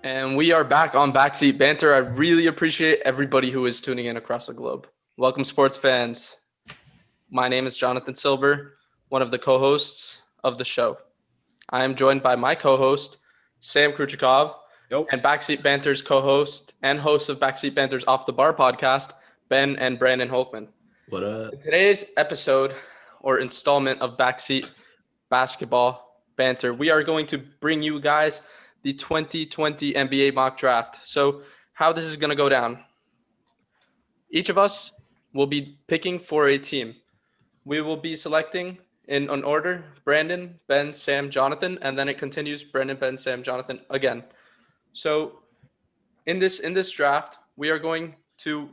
And we are back on Backseat Banter. I really appreciate everybody who is tuning in across the globe. Welcome, sports fans. My name is Jonathan Silver, one of the co hosts of the show. I am joined by my co host, Sam Kruchikov, Nope. and Backseat Banter's co host and host of Backseat Banter's Off the Bar podcast, Ben and Brandon Holkman. What up? In today's episode or installment of Backseat Basketball Banter, we are going to bring you guys the 2020 NBA mock draft. So, how this is going to go down, each of us will be picking for a team. We will be selecting in an order: Brandon, Ben, Sam, Jonathan, and then it continues Brandon, Ben, Sam, Jonathan again. So, in this draft, we are going to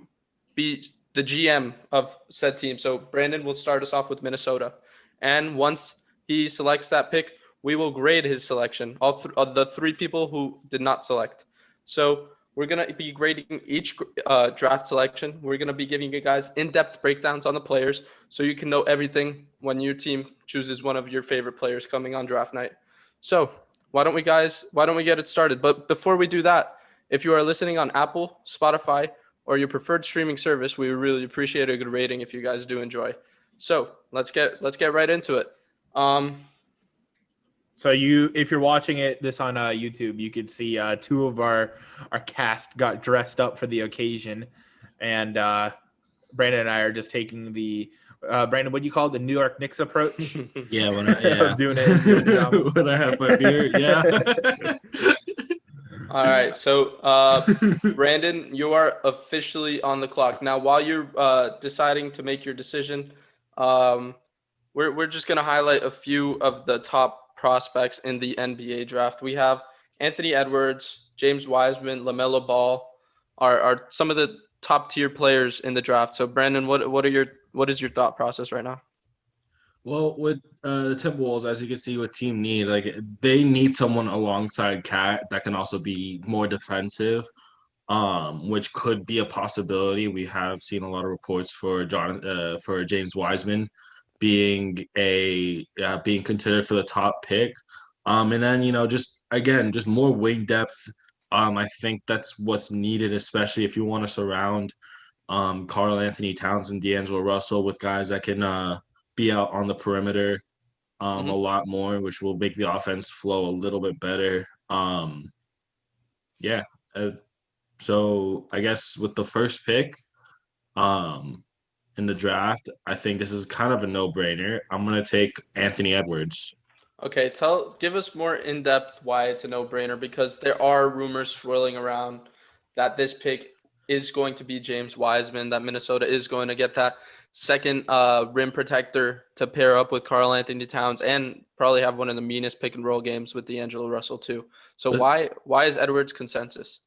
be the GM of said team. So Brandon will start us off with Minnesota, and once he selects that pick, we will grade his selection. The three people who did not select. So we're gonna be grading each draft selection. We're gonna be giving you guys in-depth breakdowns on the players, so you can know everything when your team chooses one of your favorite players coming on draft night. So why don't we get it started? But before we do that, if you are listening on Apple, Spotify, or your preferred streaming service, we would really appreciate a good rating if you guys do enjoy. So let's get right into it. Um, So if you're watching this on YouTube, you could see two of our cast got dressed up for the occasion, and Brandon and I are just taking the Brandon, what do you call it, the New York Knicks approach? Yeah, of doing it in pajamas. when I have my beer, yeah. All right, so Brandon, you are officially on the clock now. While you're deciding to make your decision, um, we're just gonna highlight a few of the top prospects in the NBA draft. We have Anthony Edwards, James Wiseman, LaMelo Ball are some of the top tier players in the draft. So Brandon, what is your thought process right now? Well, with the Timberwolves, as you can see, with team need, like they need someone alongside Cat that can also be more defensive, which could be a possibility. We have seen a lot of reports for James Wiseman being considered for the top pick. And then just again, just more wing depth. I think that's what's needed, especially if you want to surround Carl Anthony Towns and D'Angelo Russell with guys that can be out on the perimeter a Mm-hmm. lot more, which will make the offense flow a little bit better. Yeah. Uh, so I guess with the first pick um, in the draft, I think this is kind of a no-brainer. I'm gonna take Anthony Edwards. Okay, give us more in depth why it's a no brainer, because there are rumors swirling around that this pick is going to be James Wiseman, that Minnesota is going to get that second rim protector to pair up with Carl Anthony Towns, and probably have one of the meanest pick and roll games with D'Angelo Russell too. So why is Edwards consensus?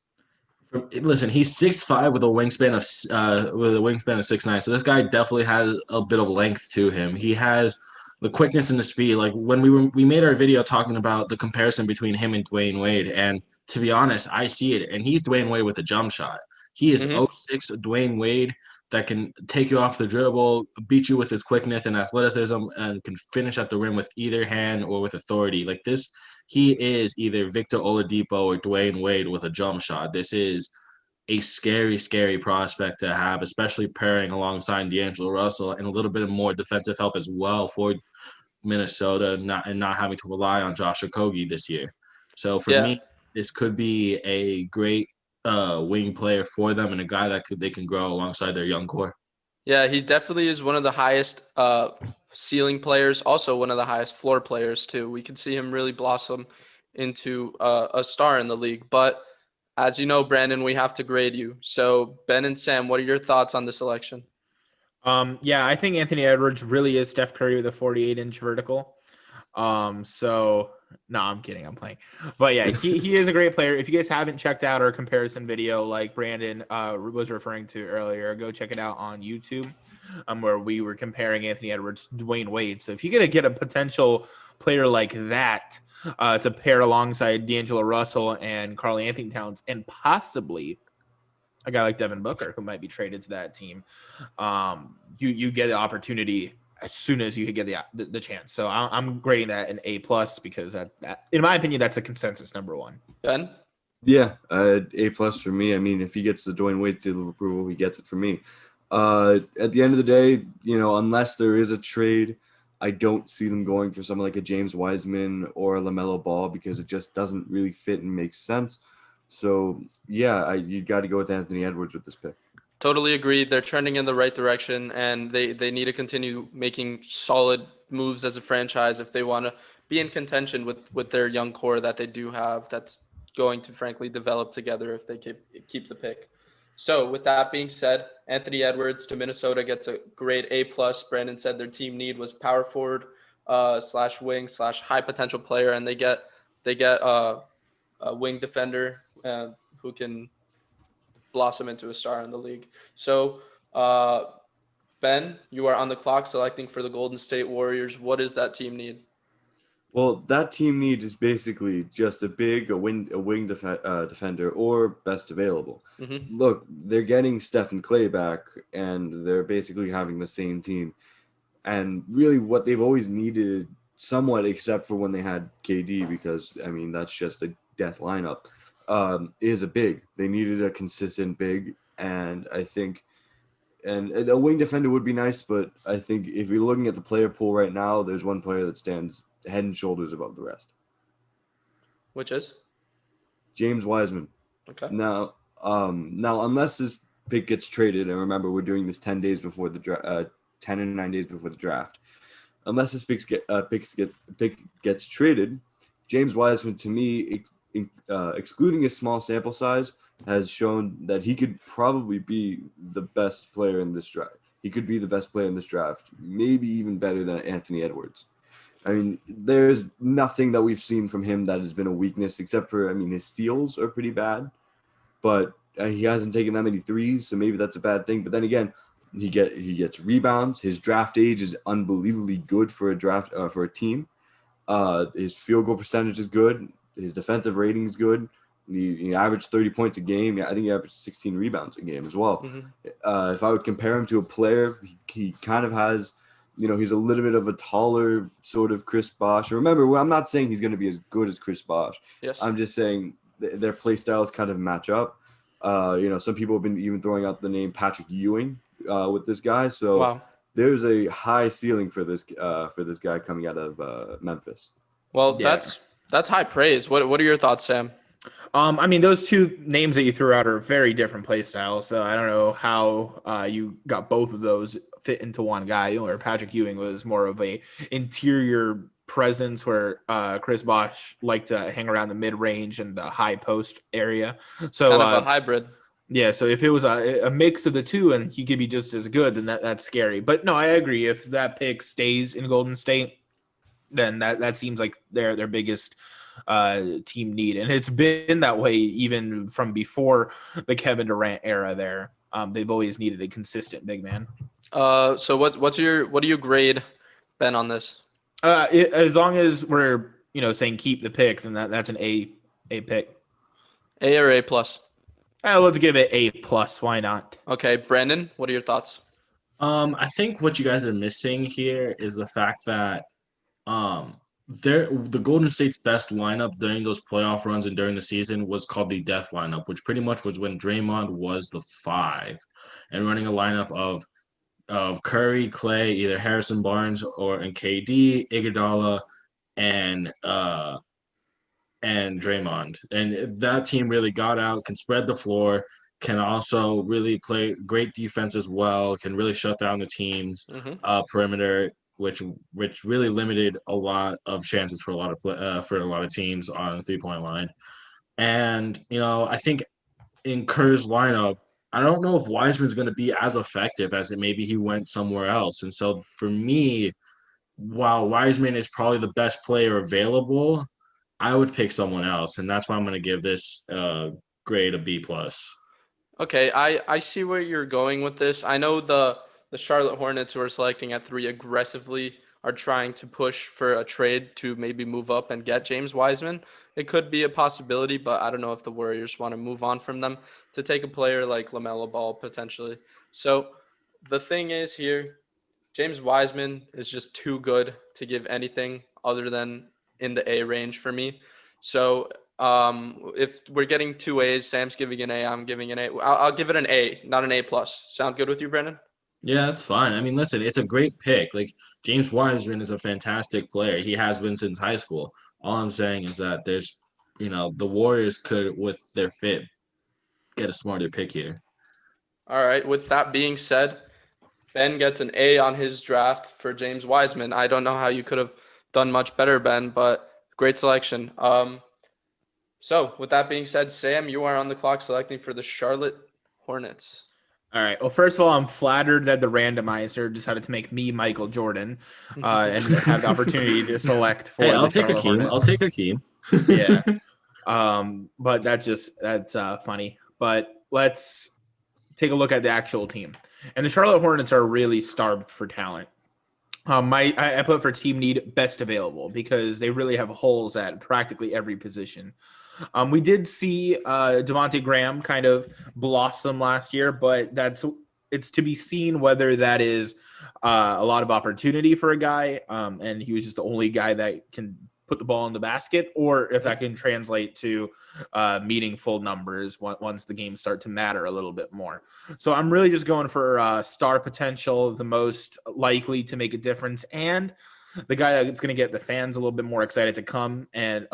Listen, he's 6'5" with a wingspan of 6'9". So this guy definitely has a bit of length to him. He has the quickness and the speed. Like when we made our video talking about the comparison between him and Dwayne Wade, and to be honest, I see it. And he's Dwayne Wade with a jump shot. He is Mm-hmm. 6 Dwayne Wade that can take you off the dribble, beat you with his quickness and athleticism, and can finish at the rim with either hand or with authority. Like this, he is either Victor Oladipo or Dwayne Wade with a jump shot. This is a scary, scary prospect to have, especially pairing alongside D'Angelo Russell and a little bit of more defensive help as well for Minnesota, not having to rely on Josh Okogie this year. So for Yeah. me, this could be a great wing player for them and a guy that they can grow alongside their young core. Yeah, he definitely is one of the highest ceiling players, also one of the highest floor players too. We could see him really blossom into a star in the league. But as you know, Brandon, we have to grade you. So Ben and Sam, what are your thoughts on this election? Yeah, I think Anthony Edwards really is Steph Curry with a 48-inch vertical. So no, I'm kidding. I'm playing. But yeah, he is a great player. If you guys haven't checked out our comparison video like Brandon was referring to earlier, go check it out on YouTube, where we were comparing Anthony Edwards to Dwayne Wade. So if you're gonna get a potential player like that to pair alongside D'Angelo Russell and Carl Anthony Towns and possibly a guy like Devin Booker who might be traded to that team, you get the opportunity as soon as you get the chance. So I'm grading that an A+ because that in my opinion that's a consensus number one. Ben? Yeah, A plus for me. I mean, if he gets the Dwayne Wade seal of approval, he gets it for me. At the end of the day, unless there is a trade, I don't see them going for someone like a James Wiseman or a LaMelo Ball because it just doesn't really fit and make sense. So yeah, you got to go with Anthony Edwards with this pick. Totally agree. They're trending in the right direction, and they need to continue making solid moves as a franchise if they want to be in contention with their young core that they do have. That's going to frankly develop together if they keep the pick. So with that being said, Anthony Edwards to Minnesota gets a grade A plus. Brandon said their team need was power forward, slash wing slash high potential player, and they get a wing defender who can blossom into a star in the league. So, Ben, you are on the clock selecting for the Golden State Warriors. What does that team need? Well, that team need is basically just a wing defender or best available. Mm-hmm. Look, they're getting Stephen Clay back, and they're basically having the same team. And really, what they've always needed, somewhat, except for when they had KD, because I mean that's just a death lineup, is a big. They needed a consistent big, and I think and a wing defender would be nice, but I think if you're looking at the player pool right now, there's one player that stands head and shoulders above the rest. Which is James Wiseman. okay. Now unless this pick gets traded, and remember we're doing this 10 days before the 10 and 9 days before the draft. Unless this pick gets traded, James Wiseman to me, excluding a small sample size, has shown that he could probably be the best player in this draft. He could be the best player in this draft, maybe even better than Anthony Edwards. I mean, there's nothing that we've seen from him that has been a weakness, except for, I mean, his steals are pretty bad, but he hasn't taken that many threes, so maybe that's a bad thing. But then again, he gets rebounds. His draft age is unbelievably good for a team. His field goal percentage is good. His defensive rating is good. He averaged 30 points a game. Yeah, I think he averaged 16 rebounds a game as well. Mm-hmm. If I would compare him to a player, he kind of has, he's a little bit of a taller sort of Chris Bosh. Remember, I'm not saying he's going to be as good as Chris Bosh. Yes. I'm just saying their play styles kind of match up. Some people have been even throwing out the name Patrick Ewing with this guy. So Wow. there's a high ceiling for this guy coming out of Memphis. Well, Yeah. that's high praise. What are your thoughts, Sam? I mean, those two names that you threw out are very different play styles. So I don't know how you got both of those fit into one guy. Or Patrick Ewing was more of a interior presence, where Chris Bosh liked to hang around the mid range and the high post area. So Kind of a hybrid. yeah, so if it was a mix of the two and he could be just as good, then that's scary. But no, I agree. If that pick stays in Golden State, then that seems like their biggest team need, and it's been that way even from before the Kevin Durant era. There, they've always needed a consistent big man. So what do you grade Ben on this? As long as we're saying keep the pick, then that's an A pick. A or A plus? Let's give it A plus. Why not? Okay, Brandon, what are your thoughts? I think what you guys are missing here is the fact that um the Golden State's best lineup during those playoff runs and during the season was called the death lineup, which pretty much was when Draymond was the five and running a lineup of Curry, Clay, either Harrison Barnes or and KD, Iguodala, and Draymond. And that team really got out, can spread the floor, can also really play great defense as well, can really shut down the team's Mm-hmm. perimeter, which really limited a lot of chances for a lot of teams on the 3-point line. And I think in Kerr's lineup, I don't know if Wiseman's going to be as effective as it maybe he went somewhere else. And so for me, while Wiseman is probably the best player available, I would pick someone else, and that's why I'm going to give this grade a B plus. Okay, I see where you're going with this. I know the Charlotte Hornets, who are selecting at 3 aggressively, are trying to push for a trade to maybe move up and get James Wiseman. It could be a possibility, but I don't know if the Warriors want to move on from them to take a player like LaMelo Ball potentially. So the thing is here, James Wiseman is just too good to give anything other than in the A range for me. So If we're getting 2 A's, Sam's giving an A, I'm giving an A. I'll give it an A, not an A plus. Sound good with you, Brendan? Yeah, that's fine. I mean, listen, it's a great pick. Like James Wiseman is a fantastic player. He has been since high school. All I'm saying is that the Warriors could, with their fit, get a smarter pick here. All right. With that being said, Ben gets an A on his draft for James Wiseman. I don't know how you could have done much better, Ben, but great selection. So with that being said, Sam, you are on the clock selecting for the Charlotte Hornets. All right. Well, first of all, I'm flattered that the randomizer decided to make me Michael Jordan and have the opportunity to select for Hey, the I'll take Charlotte Akeem. Hornets. I'll take Akeem. Yeah. But that's funny. But let's take a look at the actual team. And the Charlotte Hornets are really starved for talent. I put for team need best available because they really have holes at practically every position. We did see Devontae Graham kind of blossom last year, but it's to be seen whether that is a lot of opportunity for a guy, and he was just the only guy that can put the ball in the basket, or if that can translate to meaningful numbers once the games start to matter a little bit more. So I'm really just going for star potential, the most likely to make a difference, and the guy that's going to get the fans a little bit more excited to come and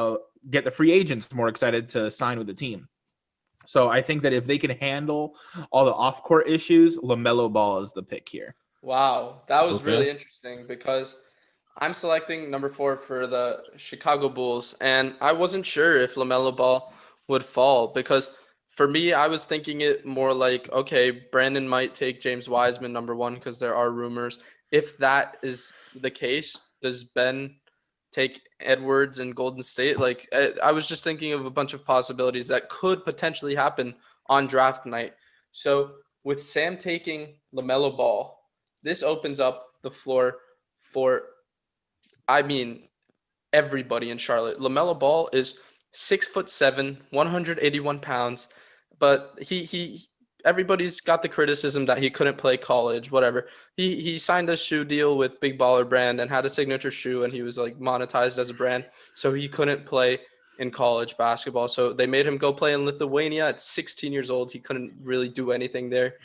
get the free agents more excited to sign with the team. So I think that if they can handle all the off-court issues, LaMelo Ball is the pick here. Wow, that was Okay. really interesting because I'm selecting number 4 for the Chicago Bulls, and I wasn't sure if LaMelo Ball would fall because for me, I was thinking it more like, okay, Brandon might take James Wiseman number 1 because there are rumors. If that is the case, does Ben take Edwards and Golden State? Like, I was just thinking of a bunch of possibilities that could potentially happen on draft night. So with Sam taking LaMelo Ball, this opens up the floor for, I mean, everybody in Charlotte. LaMelo Ball is 6'7", 181 pounds, but he everybody's got the criticism that he couldn't play college, whatever. He signed a shoe deal with Big Baller Brand and had a signature shoe, and he was like monetized as a brand, so he couldn't play in college basketball. So they made him go play in Lithuania at 16 years old. He couldn't really do anything there.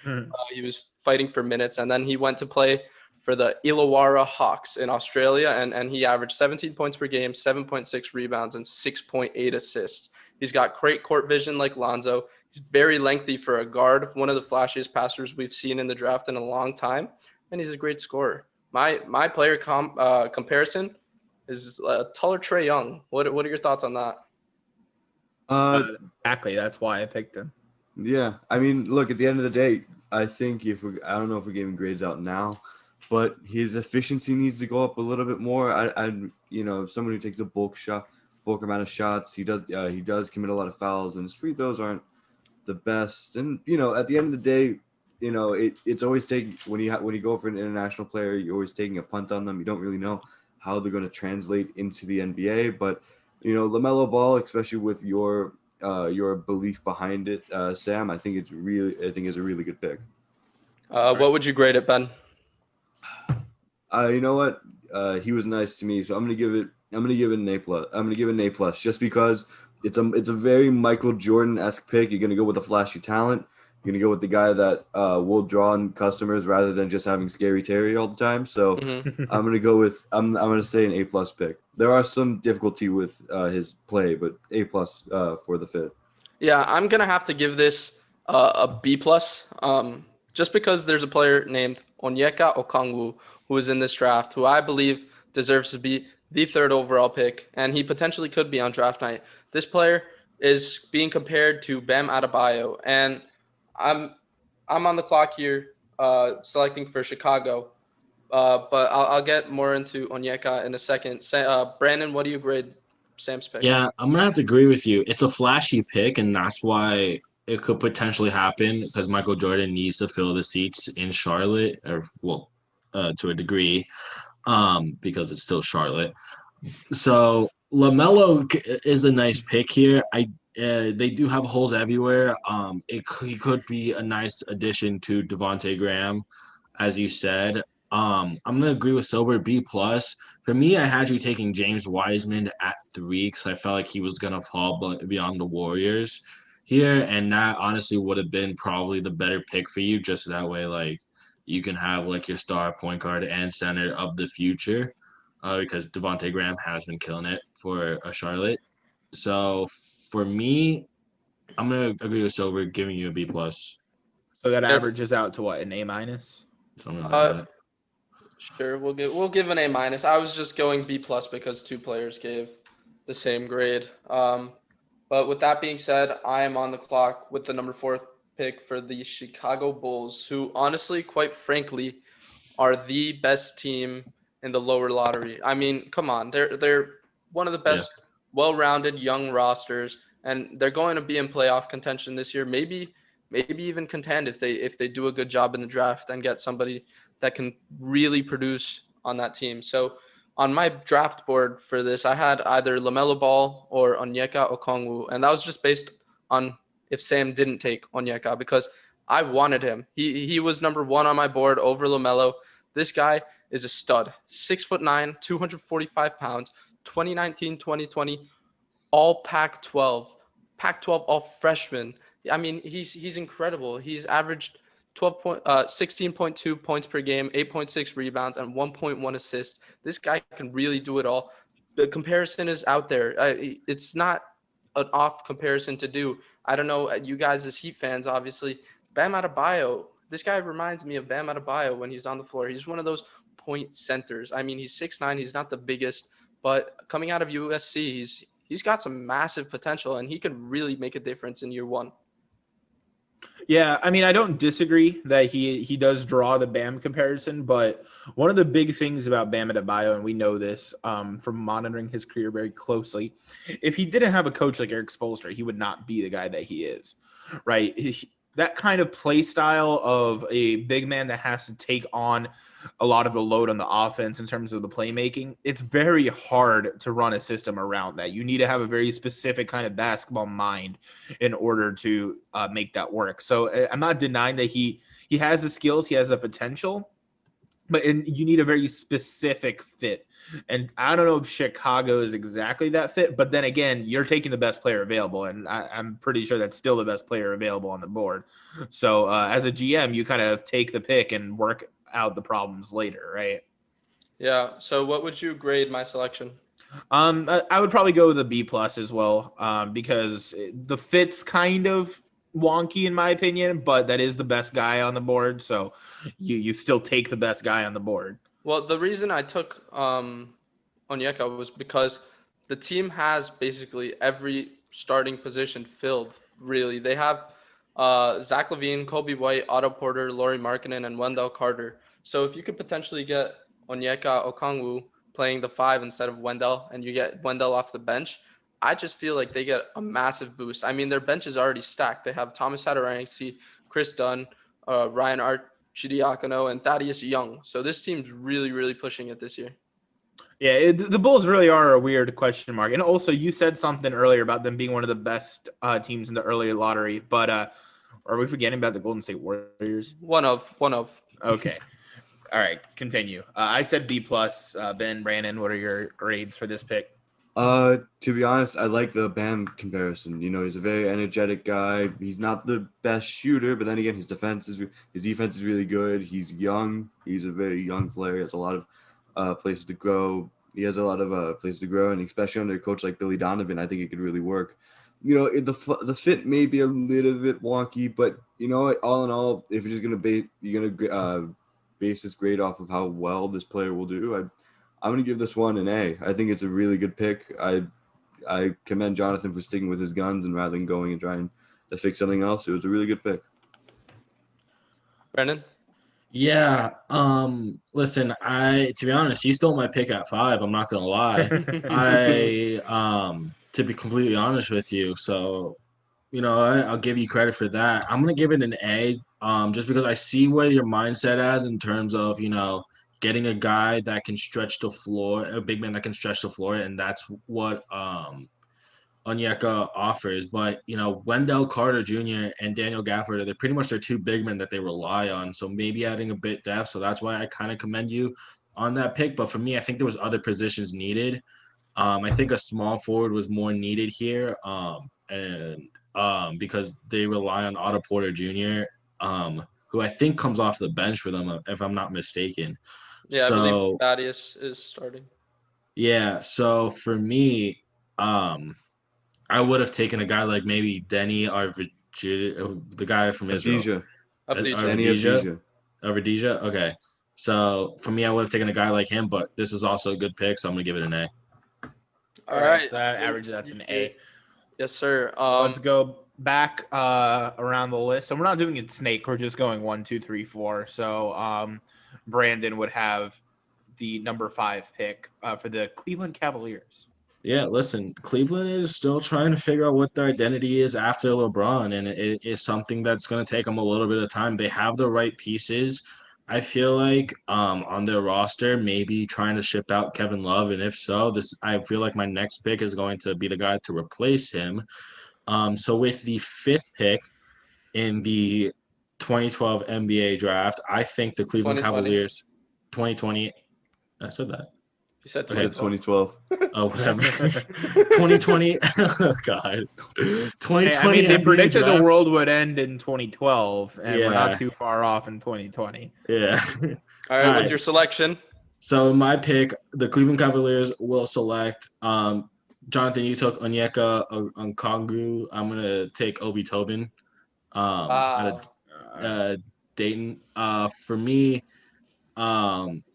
He was fighting for minutes, and then he went to play for the Illawarra Hawks in Australia, and he averaged 17 points per game, 7.6 rebounds, and 6.8 assists. He's got great court vision like Lonzo. He's very lengthy for a guard, one of the flashiest passers we've seen in the draft in a long time, and he's a great scorer. My player comparison is taller Trae Young. What are your thoughts on that? Exactly. That's why I picked him. Yeah, I mean, look, at the end of the day, I think I don't know if we're giving grades out now, but his efficiency needs to go up a little bit more. If someone who takes a bulk amount of shots, he does commit a lot of fouls, and his free throws aren't the best. And at the end of the day, it's always taking when you go for an international player, you're always taking a punt on them. You don't really know how they're going to translate into the NBA, but LaMelo Ball, especially with your belief behind it, Sam, I think is a really good pick. What would you grade it, Ben? You know what? He was nice to me, so I'm gonna give it an A plus. I'm gonna give it an A plus just because it's a very Michael Jordan-esque pick. You're gonna go with a flashy talent. You're gonna go with the guy that will draw in customers rather than just having Scary Terry all the time. So I'm gonna say an A plus pick. There are some difficulty with his play, but A plus for the fit. Yeah, I'm gonna have to give this a B plus. Just because there's a player named Onyeka Okongwu who is in this draft, who I believe deserves to be the 3rd overall pick, and he potentially could be on draft night. This player is being compared to Bam Adebayo, and I'm on the clock here, selecting for Chicago. But I'll get more into Onyeka in a second. Brandon, what do you grade Sam's pick? Yeah, I'm gonna have to agree with you. It's a flashy pick, and that's why it could potentially happen because Michael Jordan needs to fill the seats in Charlotte, to a degree, because it's still Charlotte. So LaMelo is a nice pick here. They do have holes everywhere. He could be a nice addition to Devontae Graham, as you said. I'm gonna agree with Silver B plus. For me, I had you taking James Wiseman at 3 because I felt like he was gonna fall beyond the Warriors here, and that honestly would have been probably the better pick for you. Just that way, like you can have like your star point guard and center of the future, because Devonte Graham has been killing it for Charlotte. So for me, I'm gonna agree with Silver, giving you a B plus, So that Yep. averages out to what, an A minus? something like Uh, that. sure, we'll give an A minus. I was just going B plus because two players gave the same grade. But with that being said, I am on the clock with the number 4 pick for the Chicago Bulls, who honestly, quite frankly, are the best team in the lower lottery. I mean, come on, they're one of the Yeah. best, well-rounded young rosters, and they're going to be in playoff contention this year. Maybe even contend if they do a good job in the draft and get somebody that can really produce on that team. So on my draft board for this, I had either LaMelo Ball or Onyeka Okongwu, and that was just based on if Sam didn't take Onyeka because I wanted him. He was number 1 on my board over LaMelo. This guy is a stud. 6'9", 245 pounds, 2019, 2020, all Pac-12. Pac-12 all freshman. I mean, he's incredible. He's averaged 16.2 points per game, 8.6 rebounds, and 1.1 assists. This guy can really do it all. The comparison is out there. It's not an off comparison to do. I don't know, you guys as Heat fans, obviously, Bam Adebayo. This guy reminds me of Bam Adebayo when he's on the floor. He's one of those point centers. I mean, he's 6'9", he's not the biggest, but coming out of USC, he's got some massive potential, and he could really make a difference in year 1. Yeah, I mean, I don't disagree that he does draw the Bam comparison, but one of the big things about Bam Adebayo, and we know this from monitoring his career very closely, if he didn't have a coach like Eric Spoelstra, he would not be the guy that he is, right? That kind of play style of a big man that has to take on a lot of the load on the offense in terms of the playmaking, it's very hard to run a system around that. You need to have a very specific kind of basketball mind in order to make that work. So I'm not denying that he has the skills, he has the potential, but you need a very specific fit. And I don't know if Chicago is exactly that fit, but then again, you're taking the best player available, and I'm pretty sure that's still the best player available on the board. So as a GM, you kind of take the pick and work out the problems later, right? Yeah. So what would you grade my selection? I would probably go with a B plus as well, because the fit's kind of wonky in my opinion, but that is the best guy on the board, so you still take the best guy on the board. Well, the reason I took Onyeka was because the team has basically every starting position filled. Really, they have Zach LaVine, Kobe White, Otto Porter, Lauri Markkanen, and Wendell Carter. So if you could potentially get Onyeka Okongwu playing the 5 instead of Wendell, and you get Wendell off the bench, I just feel like they get a massive boost. I mean, their bench is already stacked. They have Thomas Satoransky, Chris Dunn, Ryan Arcidiacono, and Thaddeus Young. So this team's really, really pushing it this year. Yeah, the Bulls really are a weird question mark. And also, you said something earlier about them being one of the best teams in the early lottery, but are we forgetting about the Golden State Warriors? One of. Okay. All right, continue. I said B plus. Ben, Brandon, what are your grades for this pick? To be honest, I like the Bam comparison. You know, he's a very energetic guy. He's not the best shooter, but then again, his defense is really good. He's young. He's a very young player. He has a lot of places to grow. He has a lot of places to grow, and especially under a coach like Billy Donovan, I think it could really work. You know, the fit may be a little bit wonky, but you know, all in all, if you're just gonna base this grade off of how well this player will do, I'm going to give this one an A. I think it's a really good pick. I commend Jonathan for sticking with his guns and rather than going and trying to fix something else. It was a really good pick. Brandon? Yeah. Listen, to be honest, you stole my pick at 5. I'm not gonna lie. To be completely honest with you, so you know, I'll give you credit for that. I'm gonna give it an A, just because I see where your mindset is in terms of, you know, getting a guy that can stretch the floor, a big man that can stretch the floor, and that's what Onyeka offers. But, you know, Wendell Carter Jr. and Daniel Gafford, they're pretty much their 2 big men that they rely on. So maybe adding a bit depth. So that's why I kind of commend you on that pick. But for me, I think there was other positions needed. I think a small forward was more needed here, and because they rely on Otto Porter Jr., who I think comes off the bench for them, if I'm not mistaken. Yeah, I believe So Thaddeus is starting. yeah, so for me, um, I would have taken a guy like maybe Denny or the guy from Israel, Avdija. Avdija. Danny Avdija. Avdija. Avdija. Okay, so for me, I would have taken a guy like him, but this is also a good pick, so I'm gonna give it an A. All Okay, right. so that averages that's an A. Yes, sir. So let's go back around the list. And we're not doing it snake. We're just going 1, 2, 3, 4. So Brandon would have the number 5 pick for the Cleveland Cavaliers. Yeah, listen, Cleveland is still trying to figure out what their identity is after LeBron, and it is something that's going to take them a little bit of time. They have the right pieces. I feel like on their roster, maybe trying to ship out Kevin Love, and if so, I feel like my next pick is going to be the guy to replace him. So with the 5th pick in the 2012 NBA draft, I think the Cleveland 2020. Cavaliers, 2020. I said that. You said I said 2012. 2012. Oh, whatever. 2020. Oh, God. 2020 I mean, they NBA predicted the draft. world would end in 2012, and we're Yeah. not too far off in 2020. Yeah. All right, All with right. your selection. So my pick, the Cleveland Cavaliers will select Jonathan, you took Onyeka Okongwu. I'm gonna take Obi Tobin out of Dayton. For me,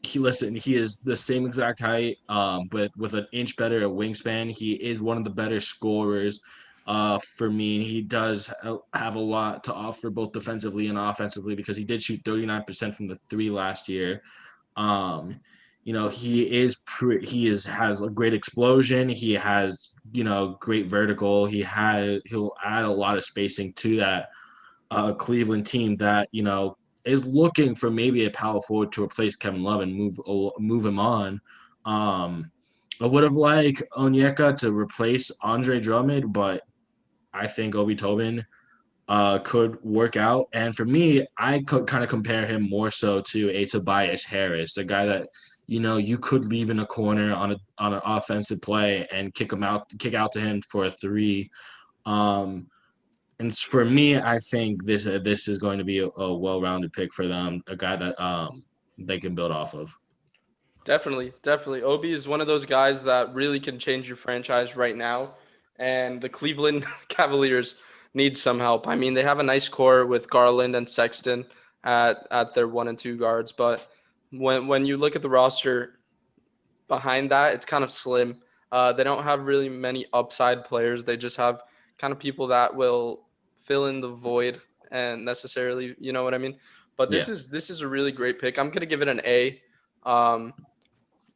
he is the same exact height, but with an inch better wingspan. He is one of the better scorers. For me, he does have a lot to offer both defensively and offensively because he did shoot 39% from the 3 last year. Has a great explosion. He has great vertical. He'll add a lot of spacing to that Cleveland team that is looking for maybe a power forward to replace Kevin Love and move him on. I would have liked Onyeka to replace Andre Drummond, but I think Obi Tobin could work out. And for me, I could kind of compare him more so to a Tobias Harris, a guy that you could leave in a corner on an offensive play and kick out to him for a 3. And for me, I think this is going to be a well-rounded pick for them, a guy that they can build off of. Definitely, definitely. Obi is one of those guys that really can change your franchise right now, and the Cleveland Cavaliers need some help. I mean, they have a nice core with Garland and Sexton at their 1 and 2 guards, but when you look at the roster behind that, it's kind of slim. They don't have really many upside players. They just have kind of people that will fill in the void and necessarily, you know what I mean? But Yeah. this is a really great pick. I'm gonna give it an A. Um,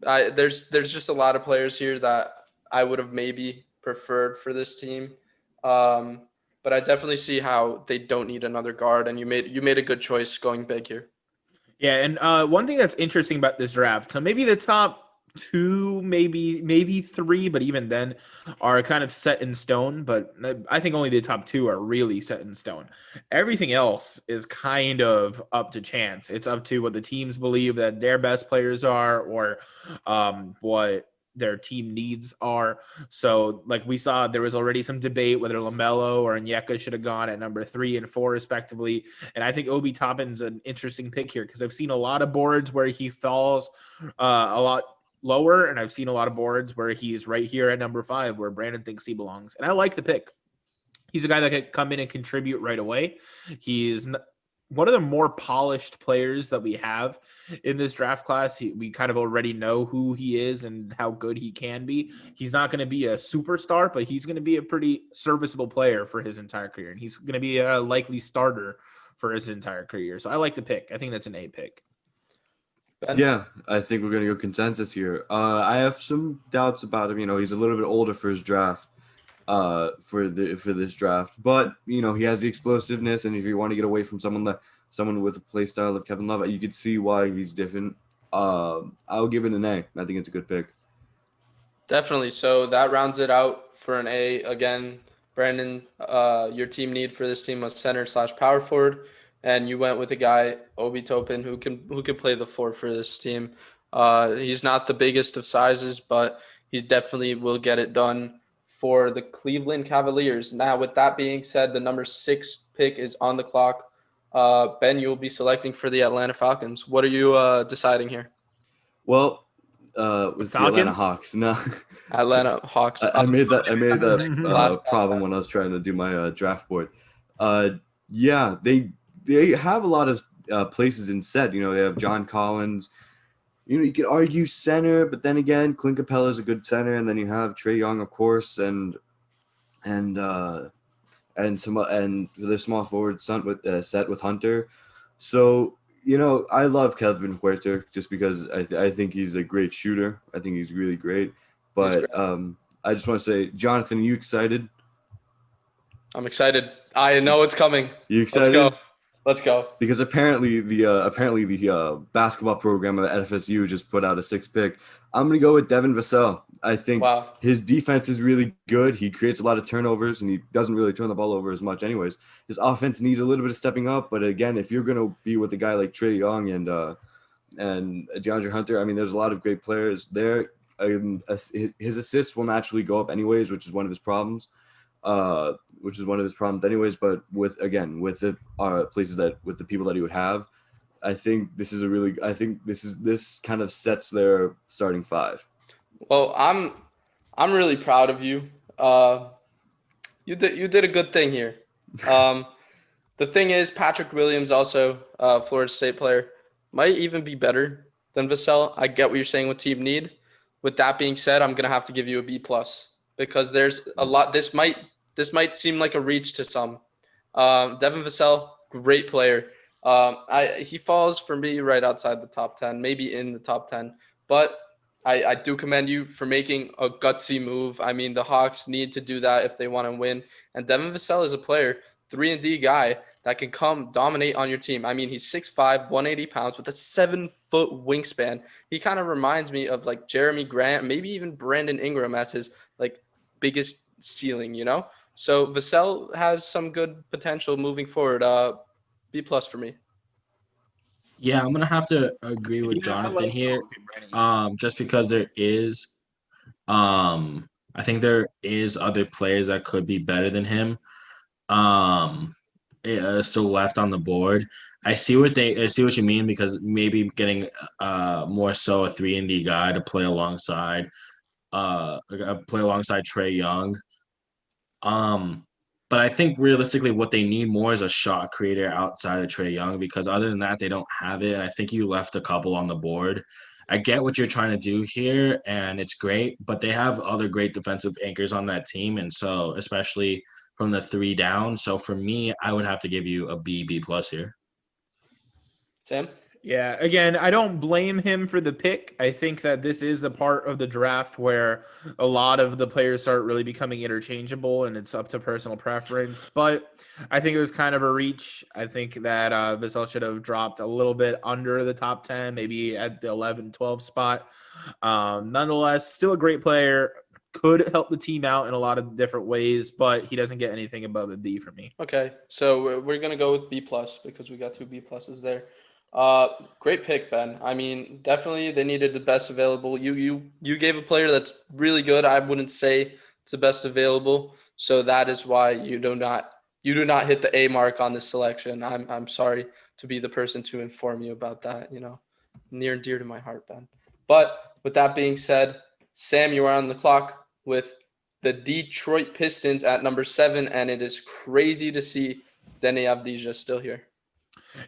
there's just a lot of players here that I would have maybe preferred for this team. Um, but I definitely see how they don't need another guard, and you made a good choice going big here. Yeah, and one thing that's interesting about this draft, so maybe the top 2, maybe 3, but even then are kind of set in stone. But I think only the top 2 are really set in stone. Everything else is kind of up to chance. It's up to what the teams believe that their best players are, or what their team needs are. So, like we saw, there was already some debate whether LaMelo or Onyeka should have gone at number 3 and 4, respectively. And I think Obi Toppin's an interesting pick here because I've seen a lot of boards where he falls a lot lower, and I've seen a lot of boards where he's right here at number 5, where Brandon thinks he belongs. And I like the pick. He's a guy that could come in and contribute right away. He's one of the more polished players that we have in this draft class. We kind of already know who he is and how good he can be. He's not going to be a superstar, but he's going to be a pretty serviceable player for his entire career. And he's going to be a likely starter for his entire career. So I like the pick. I think that's an A pick. Ben? Yeah, I think we're gonna go consensus here. I have some doubts about him. He's a little bit older for his draft, for this draft, but he has the explosiveness, and if you want to get away from someone with a play style of Kevin Love, you could see why he's different. I'll give it an A. I think it's a good pick. Definitely. So that rounds it out for an A. Again, Brandon, your team need for this team was center/power forward, and you went with a guy, Obi Toppin, who can play the 4 for this team. He's not the biggest of sizes, but he definitely will get it done for the Cleveland Cavaliers. Now, with that being said, the number 6 pick is on the clock. Ben, you'll be selecting for the Atlanta Falcons. What are you deciding here? Well, was the Atlanta Falcons? Hawks? No, Atlanta Hawks. I made that. I made that Last problem when I was trying to do my draft board. Yeah, they have a lot of places in set. You know, they have John Collins. You know, you could argue center, but then again, Clint Capella is a good center, and then you have Trae Young, of course, and the small forward set with Hunter. So you know, I love Kevin Huerter just because I think he's a great shooter. I think he's really great. But I just want to say, Jonathan, are you excited? I'm excited. I know it's coming. You excited? Let's go. Because apparently the basketball program at FSU just put out a 6th pick. I'm gonna go with Devin Vassell. I think his defense is really good. He creates a lot of turnovers and he doesn't really turn the ball over as much. Anyways, his offense needs a little bit of stepping up. But again, if you're gonna be with a guy like Trae Young and DeAndre Hunter, I mean, there's a lot of great players there. His assists will naturally go up anyways, which is one of his problems. Anyways, but with the places with the people that he would have, I think this kind of sets their starting 5. Well, I'm really proud of you. You did a good thing here. The thing is, Patrick Williams, also Florida State player, might even be better than Vassell. I get what you're saying with team need. With that being said, I'm gonna have to give you a B+ because there's a lot. This might seem like a reach to some. Devin Vassell, great player. He falls for me right outside the top 10, maybe in the top 10. But I do commend you for making a gutsy move. I mean, the Hawks need to do that if they want to win. And Devin Vassell is a player, 3-and-D guy that can come dominate on your team. I mean, he's 6'5", 180 pounds with a 7-foot wingspan. He kind of reminds me of like Jeremy Grant, maybe even Brandon Ingram as his like biggest ceiling, you know? So Vassell has some good potential moving forward. B+ for me. Yeah, I'm gonna have to agree with Jonathan here. Just because there is, I think there is other players that could be better than him. Still left on the board. I see what you mean, because maybe getting more so a 3-and-D guy to play alongside Trae Young. But I think realistically what they need more is a shot creator outside of Trae Young, because other than that, they don't have it. And I think you left a couple on the board. I get what you're trying to do here, and it's great, but they have other great defensive anchors on that team. And so, especially from the 3 down. So for me, I would have to give you a B+ here. Sam? Yeah, again, I don't blame him for the pick. I think that this is the part of the draft where a lot of the players start really becoming interchangeable, and it's up to personal preference. But I think it was kind of a reach. I think that Vassell should have dropped a little bit under the top 10, maybe at the 11, 12 spot. Nonetheless, still a great player. Could help the team out in a lot of different ways, but he doesn't get anything above a B for me. Okay, so we're going to go with B+ because we got 2 B+s there. Great pick, Ben. I mean, definitely they needed the best available. You gave a player that's really good. I wouldn't say it's the best available, so that is why you do not hit the A mark on this selection. I'm sorry to be the person to inform you about that. You know, near and dear to my heart, Ben. But with that being said, Sam, you are on the clock with the Detroit Pistons at number 7, and it is crazy to see Deni Avdija still here.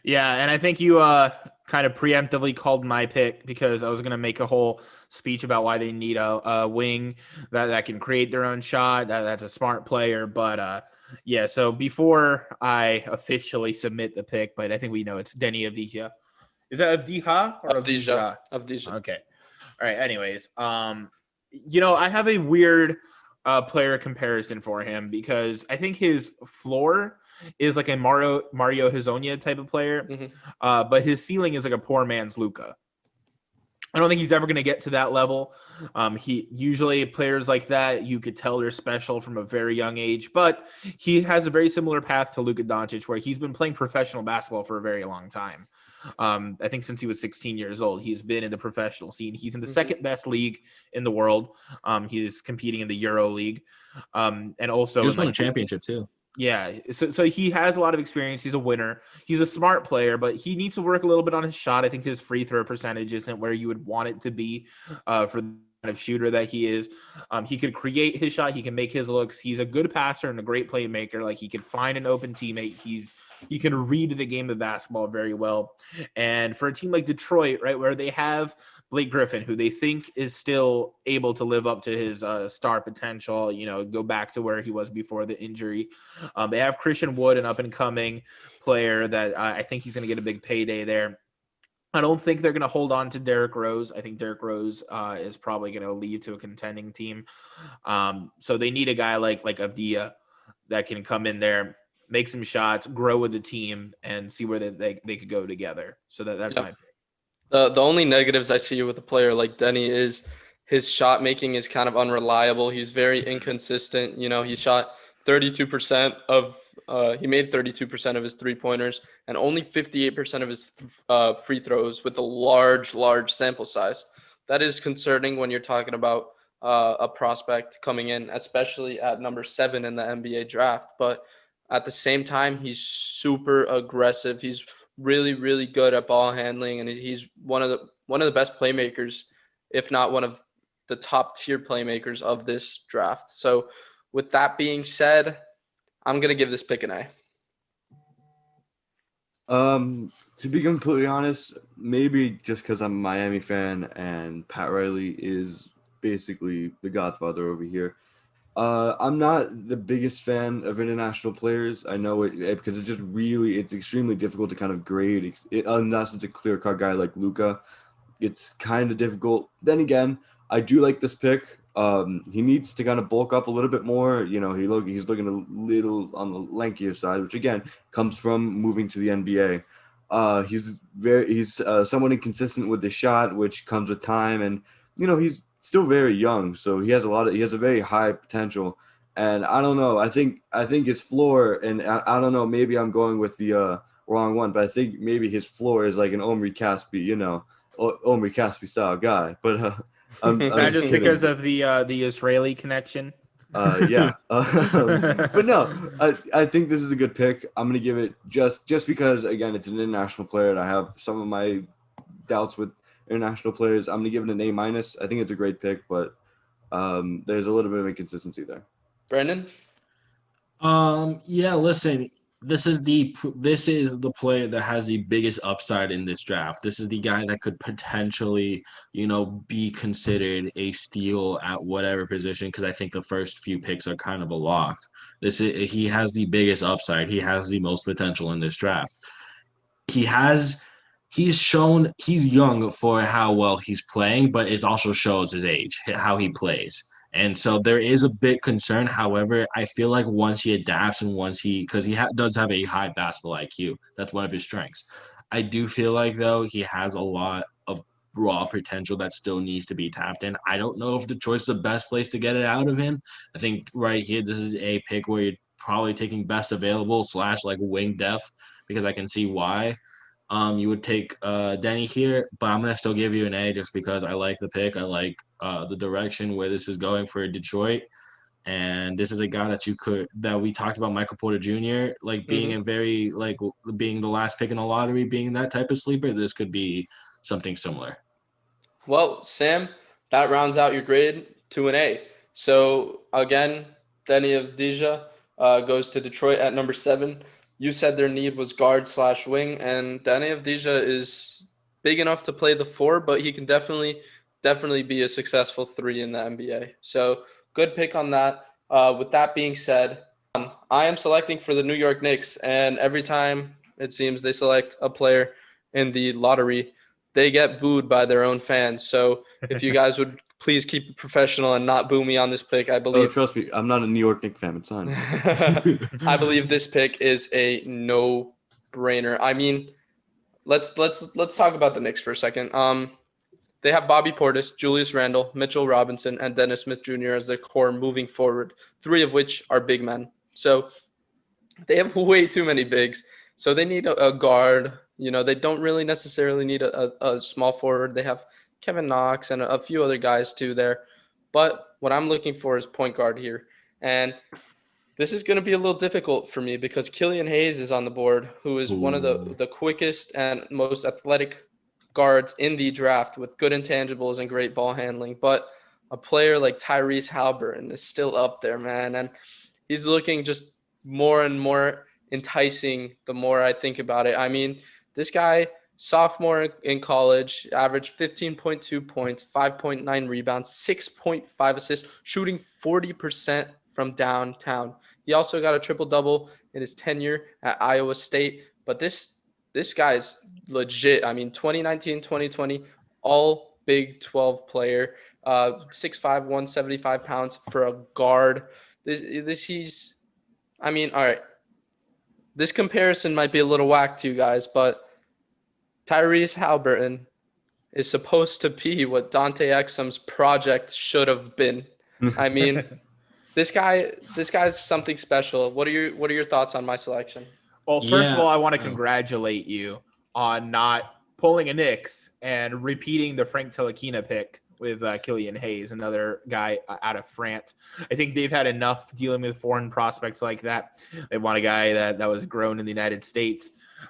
Yeah, and I think you kind of preemptively called my pick, because I was going to make a whole speech about why they need a wing that can create their own shot, that's a smart player. But yeah, so before I officially submit the pick, but I think we know it's Deni Avdija. Is that Avdija or Avdija? Avdija. Okay. All right. Anyways, you know, I have a weird player comparison for him, because I think his floor is like a Mario Hezonja type of player, but his ceiling is like a poor man's Luka. I don't think he's ever going to get to that level. He usually players like that, you could tell they're special from a very young age, but he has a very similar path to Luka Doncic, where he's been playing professional basketball for a very long time. I think since he was 16 years old, he's been in the professional scene. He's in the Mhm. second best league in the world. He's competing in the Euro League, and also Just in won a like championship too. yeah. So he has a lot of experience. He's a winner. He's a smart player, but he needs to work a little bit on his shot. I think his free throw percentage isn't where you would want it to be for the kind of shooter that he is. He could create his shot. He can make his looks. He's a good passer and a great playmaker. Like he can find an open teammate. He can read the game of basketball very well. And for a team like Detroit, right, where they have Blake Griffin, who they think is still able to live up to his star potential, go back to where he was before the injury. They have Christian Wood, an up-and-coming player that I think he's going to get a big payday there. I don't think they're going to hold on to Derrick Rose. I think Derrick Rose is probably going to leave to a contending team. So they need a guy like Avdia that can come in there, make some shots, grow with the team, and see where they could go together. So that's Yep. my pick. The only negatives I see with a player like Denny is his shot making is kind of unreliable. He's very inconsistent. He shot 32% of he made 32% of his 3-pointers and only 58% of his free throws with a large sample size. That is concerning when you're talking about a prospect coming in, especially at number 7 in the NBA draft. But at the same time, he's super aggressive. He's really good at ball handling, and he's one of the best playmakers, if not one of the top tier playmakers of this draft. So with that being said, I'm gonna give this pick an A. To be completely honest, maybe just because I'm a Miami fan and Pat Riley is basically the godfather over here. I'm not the biggest fan of international players. I know it because it's extremely difficult to kind of grade unless it's a clear-cut guy like Luca. It's kind of difficult. Then again, I do like this pick. He needs to kind of bulk up a little bit more. He's looking a little on the lankier side, which again comes from moving to the NBA. He's somewhat inconsistent with the shot, which comes with time, and he's still very young, so he has a very high potential. And I don't know. I think his floor, and I don't know. Maybe I'm going with the wrong one, but I think maybe his floor is like an Omri Caspi, Omri Caspi style guy. But I'm Not just just kidding. because of the Israeli connection. Yeah. But no, I think this is a good pick. I'm gonna give it just because again it's an international player and I have some of my doubts with international players. I'm gonna give it an A minus. I think it's a great pick, but there's a little bit of inconsistency there. Brandon? Yeah, listen, this is the player that has the biggest upside in this draft. This is the guy that could potentially, be considered a steal at whatever position because I think the first few picks are kind of a lock. He has the biggest upside. He has the most potential in this draft. He has he's shown he's young for how well he's playing, but it also shows his age, how he plays. And so there is a bit concern. However, I feel like once he adapts and because he does have a high basketball IQ, that's one of his strengths. I do feel like though he has a lot of raw potential that still needs to be tapped in. I don't know if Detroit's the best place to get it out of him. I think right here this is a pick where you're probably taking best available / like wing depth because I can see why. You would take Denny here, but I'm gonna still give you an A just because I like the pick. I like the direction where this is going for Detroit, and this is a guy that we talked about, Michael Porter Jr. like being Mhm. a very being the last pick in the lottery, being that type of sleeper. This could be something similar. Well, Sam, that rounds out your grade to an A. So again, Denny of Deja goes to Detroit at number 7. You said their need was guard/wing, and Denny of Deja is big enough to play the 4, but he can definitely be a successful 3 in the NBA. So good pick on that. With that being said, I am selecting for the New York Knicks, and every time it seems they select a player in the lottery, they get booed by their own fans. So if you guys would please keep it professional and not boo me on this pick, I Oh, believe trust me, I'm not a New York Knicks fan. It's fine. I believe this pick is a no-brainer. I mean, let's talk about the Knicks for a second. They have Bobby Portis, Julius Randle, Mitchell Robinson, and Dennis Smith Jr. as their core moving forward, 3 of which are big men. So they have way too many bigs. So they need a guard, They don't really necessarily need a small forward. They have Kevin Knox and a few other guys too there. But what I'm looking for is point guard here. And this is going to be a little difficult for me because Killian Hayes is on the board, who is one of the quickest and most athletic guards in the draft with good intangibles and great ball handling. But a player like Tyrese Halliburton is still up there, man. And he's looking just more and more enticing the more I think about it. I mean, this guy, sophomore in college, averaged 15.2 points, 5.9 rebounds, 6.5 assists, shooting 40% from downtown. He also got a triple-double in his tenure at Iowa State. But this guy's legit. I mean, 2019, 2020, all Big 12 player, 6'5", 175 pounds for a guard. He's, I mean, all right. This comparison might be a little whack to you guys, but Tyrese Halliburton is supposed to be what Dante Exum's project should have been. I mean, this guy's something special. What are your thoughts on my selection? Well, first of all, I want to congratulate you on not pulling a Knicks and repeating the Frank Ntilikina pick with Killian Hayes, another guy out of France. I think they've had enough dealing with foreign prospects like that. They want a guy that was grown in the United States.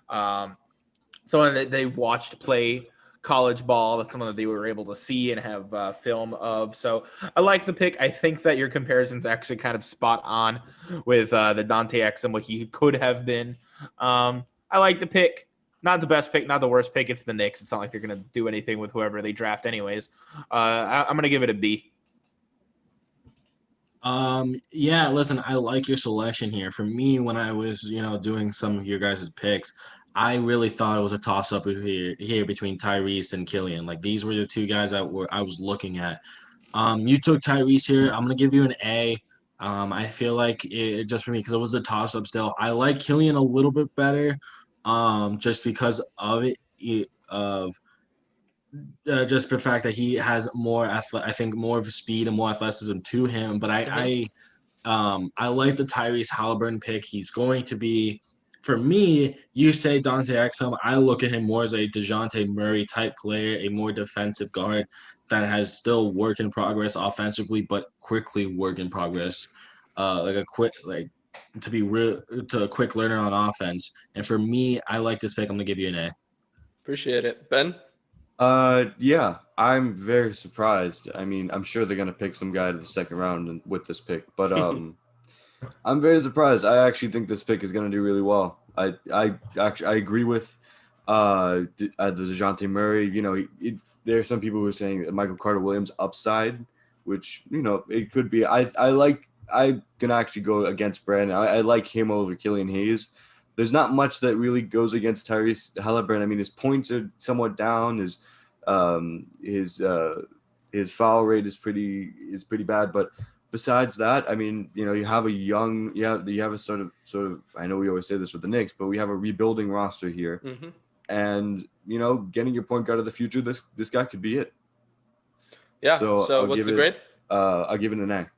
Someone that they watched play college ball. That's someone that they were able to see and have film of. So I like the pick. I think that your comparison's actually kind of spot on with the Dante Exum, what he could have been. I like the pick. Not the best pick, not the worst pick. It's the Knicks. It's not like they're going to do anything with whoever they draft anyways. I'm going to give it a B. Yeah, listen, I like your selection here. For me, when I was, doing some of your guys' picks, I really thought it was a toss-up here between Tyrese and Killian. Like, these were the two guys I was looking at. You took Tyrese here. I'm gonna give you an A. I feel like just for me, because it was a toss-up still. I like Killian a little bit better, just because of just the fact that he has more, I think, more of speed and more athleticism to him. But I like the Tyrese Halliburton pick. He's going to be, for me, you say Dante Exum. I look at him more as a DeJounte Murray type player, a more defensive guard that has still work in progress offensively, but quickly work in progress. To be a quick learner on offense. And for me, I like this pick. I'm gonna give you an A. Appreciate it, Ben. Yeah, I'm very surprised. I mean, I'm sure they're gonna pick some guy to the second round with this pick, but I'm very surprised. I actually think this pick is gonna do really well. I agree with the DeJounte Murray. There are some people who are saying that Michael Carter Williams upside, which it could be. I'm gonna actually go against Brandon. I like him over Killian Hayes. There's not much that really goes against Tyrese Halliburton. I mean, his points are somewhat down. His foul rate is pretty bad. But besides that, I mean, you have a sort of. I know we always say this with the Knicks, but we have a rebuilding roster here, and getting your point guard of the future, this guy could be it. Yeah. So what's the grade? I'll give it an A.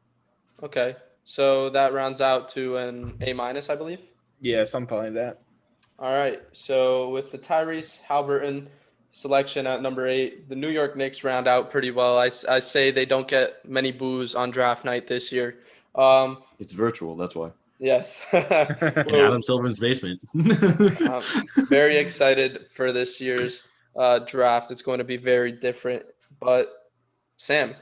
Okay. So that rounds out to an A-, I believe. Yeah, something like that. All right. So with the Tyrese Halliburton selection at number 8, the New York Knicks round out pretty well. I say they don't get many boos on draft night this year. It's virtual, that's why. Yes. In Adam Silver's basement. I'm very excited for this year's draft. It's going to be very different. But Sam,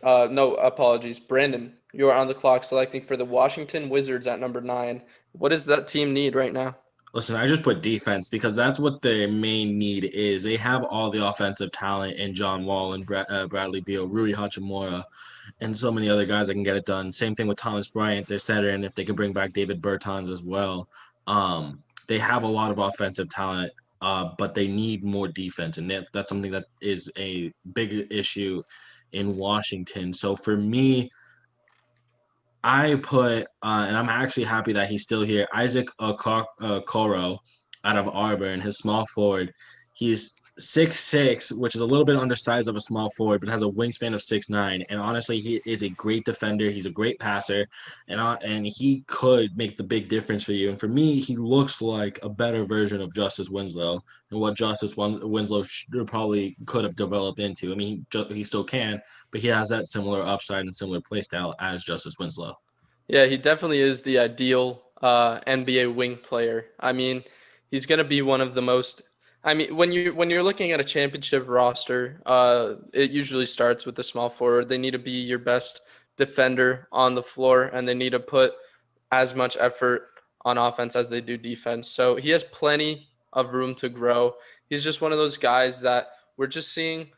no apologies, Brandon, you are on the clock selecting for the Washington Wizards at number 9. What does that team need right now? Listen, I just put defense because that's what their main need is. They have all the offensive talent in John Wall and Bradley Beal, Rui Hachimura, and so many other guys that can get it done. Same thing with Thomas Bryant, their center, and if they can bring back David Bertans as well. They have a lot of offensive talent, but they need more defense, and that's something that is a big issue in Washington. So for me, I put, and I'm actually happy that he's still here, Isaac Okoro out of Auburn, his small forward. He's 6'6", which is a little bit undersized of a small forward, but has a wingspan of 6'9". And honestly, he is a great defender. He's a great passer, and he could make the big difference for you. And for me, he looks like a better version of Justice Winslow and what Winslow probably could have developed into. I mean, he still can, but he has that similar upside and similar play style as Justice Winslow. Yeah, he definitely is the ideal NBA wing player. I mean, he's going to be one of the most. I mean, when you're looking at a championship roster, it usually starts with the small forward. They need to be your best defender on the floor, and they need to put as much effort on offense as they do defense. So he has plenty of room to grow. He's just one of those guys that we're just seeing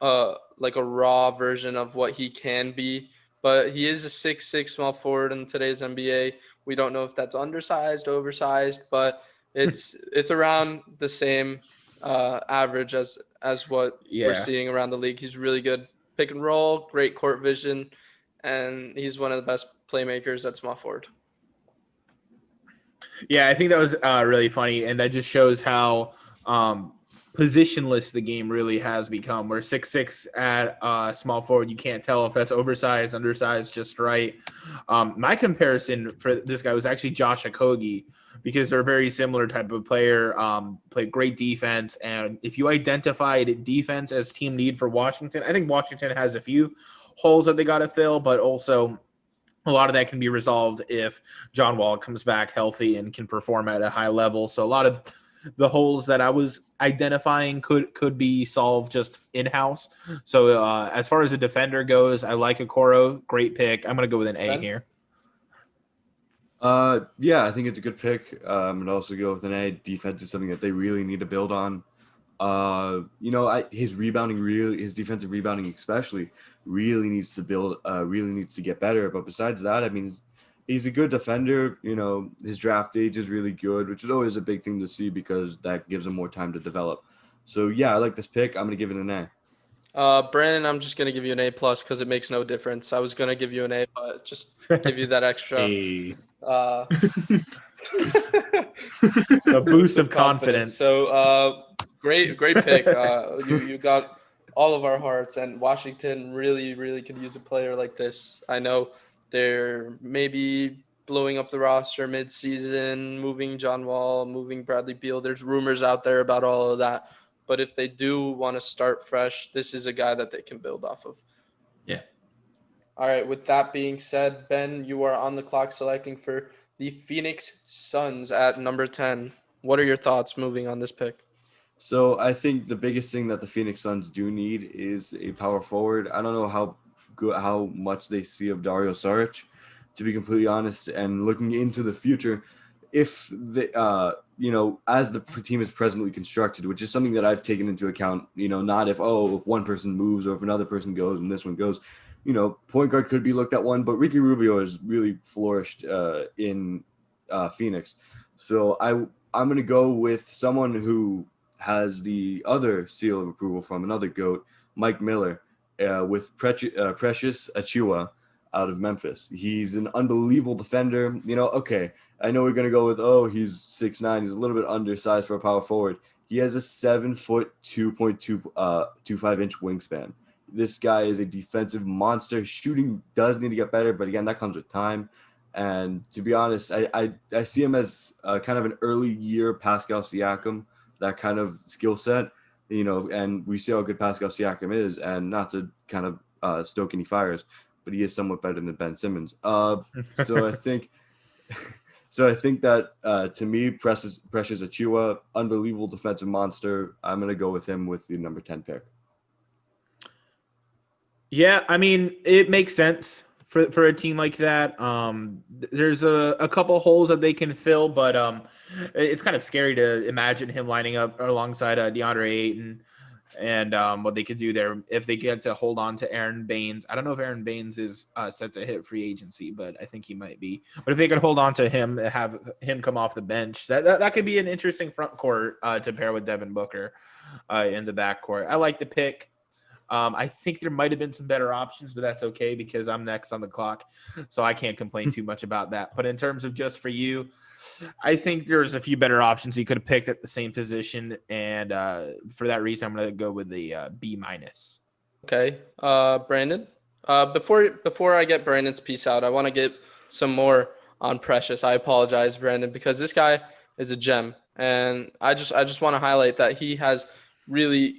like a raw version of what he can be. But he is a 6'6" small forward in today's NBA. We don't know if that's undersized, oversized, but it's around the same average as what we're Yeah. seeing around the league. He's really good pick and roll, great court vision, and he's one of the best playmakers at small forward. Yeah, I think that was really funny, and that just shows how positionless the game really has become. Where 6'6" at small forward, you can't tell if that's oversized, undersized, just right. My comparison for this guy was actually Josh Okogie, because they're a very similar type of player. Play great defense, and if you identified defense as team need for Washington, I think Washington has a few holes that they got to fill, but also a lot of that can be resolved if John Wall comes back healthy and can perform at a high level. So a lot of the holes that I was identifying could be solved just in-house. So as far as a defender goes, I like Okoro. Great pick. I'm going to go with an A here. Yeah, I think it's a good pick. And also go with an A. Defense is something that they really need to build on. His defensive rebounding especially really needs to get better. But besides that, I mean, he's a good defender. His draft age is really good, which is always a big thing to see because that gives him more time to develop. So yeah, I like this pick. I'm gonna give it an A. Brandon, I'm just gonna give you an A plus because it makes no difference. I was gonna give you an A, but just give you that extra A. uh, A boost of confidence. So great pick. You got all of our hearts, and Washington really could use a player like this. I know they're maybe blowing up the roster mid-season, moving John Wall, moving Bradley Beal. There's rumors out there about all of that. But if they do want to start fresh, this is a guy that they can build off of. Yeah. All right, with that being said, Ben, you are on the clock selecting for the Phoenix Suns at number 10. What are your thoughts moving on this pick? So I think the biggest thing that the Phoenix Suns do need is a power forward. I don't know how much they see of Dario Saric, to be completely honest. And looking into the future, if as the team is presently constructed, which is something that I've taken into account. Not if one person moves or if another person goes and this one goes. Point guard could be looked at one, but Ricky Rubio has really flourished in Phoenix. So I'm going to go with someone who has the other seal of approval from another GOAT, Mike Miller, with Precious Achiuwa out of Memphis. He's an unbelievable defender. Okay, I know we're going to go with, he's 6'9". He's a little bit undersized for a power forward. He has a 7 foot, 2.25 inch wingspan. This guy is a defensive monster. Shooting does need to get better, but again, that comes with time. And to be honest, I see him as kind of an early year Pascal Siakam, that kind of skill set, and we see how good Pascal Siakam is, and not to kind of stoke any fires, but he is somewhat better than Ben Simmons. So I think that to me, Precious Achiuwa, unbelievable defensive monster. I'm going to go with him with the number 10 pick. Yeah, I mean, it makes sense for a team like that. There's a couple holes that they can fill, but it's kind of scary to imagine him lining up alongside DeAndre Ayton and what they could do there if they get to hold on to Aaron Baines. I don't know if Aaron Baines is set to hit free agency, but I think he might be. But if they could hold on to him, have him come off the bench, that could be an interesting front court to pair with Devin Booker in the backcourt. I like the pick. I think there might have been some better options, but that's okay because I'm next on the clock, so I can't complain too much about that. But in terms of just for you, I think there's a few better options you could have picked at the same position, and for that reason, I'm going to go with the B minus. Okay, Brandon. Before I get Brandon's piece out, I want to get some more on Precious. I apologize, Brandon, because this guy is a gem, and I just want to highlight that he has really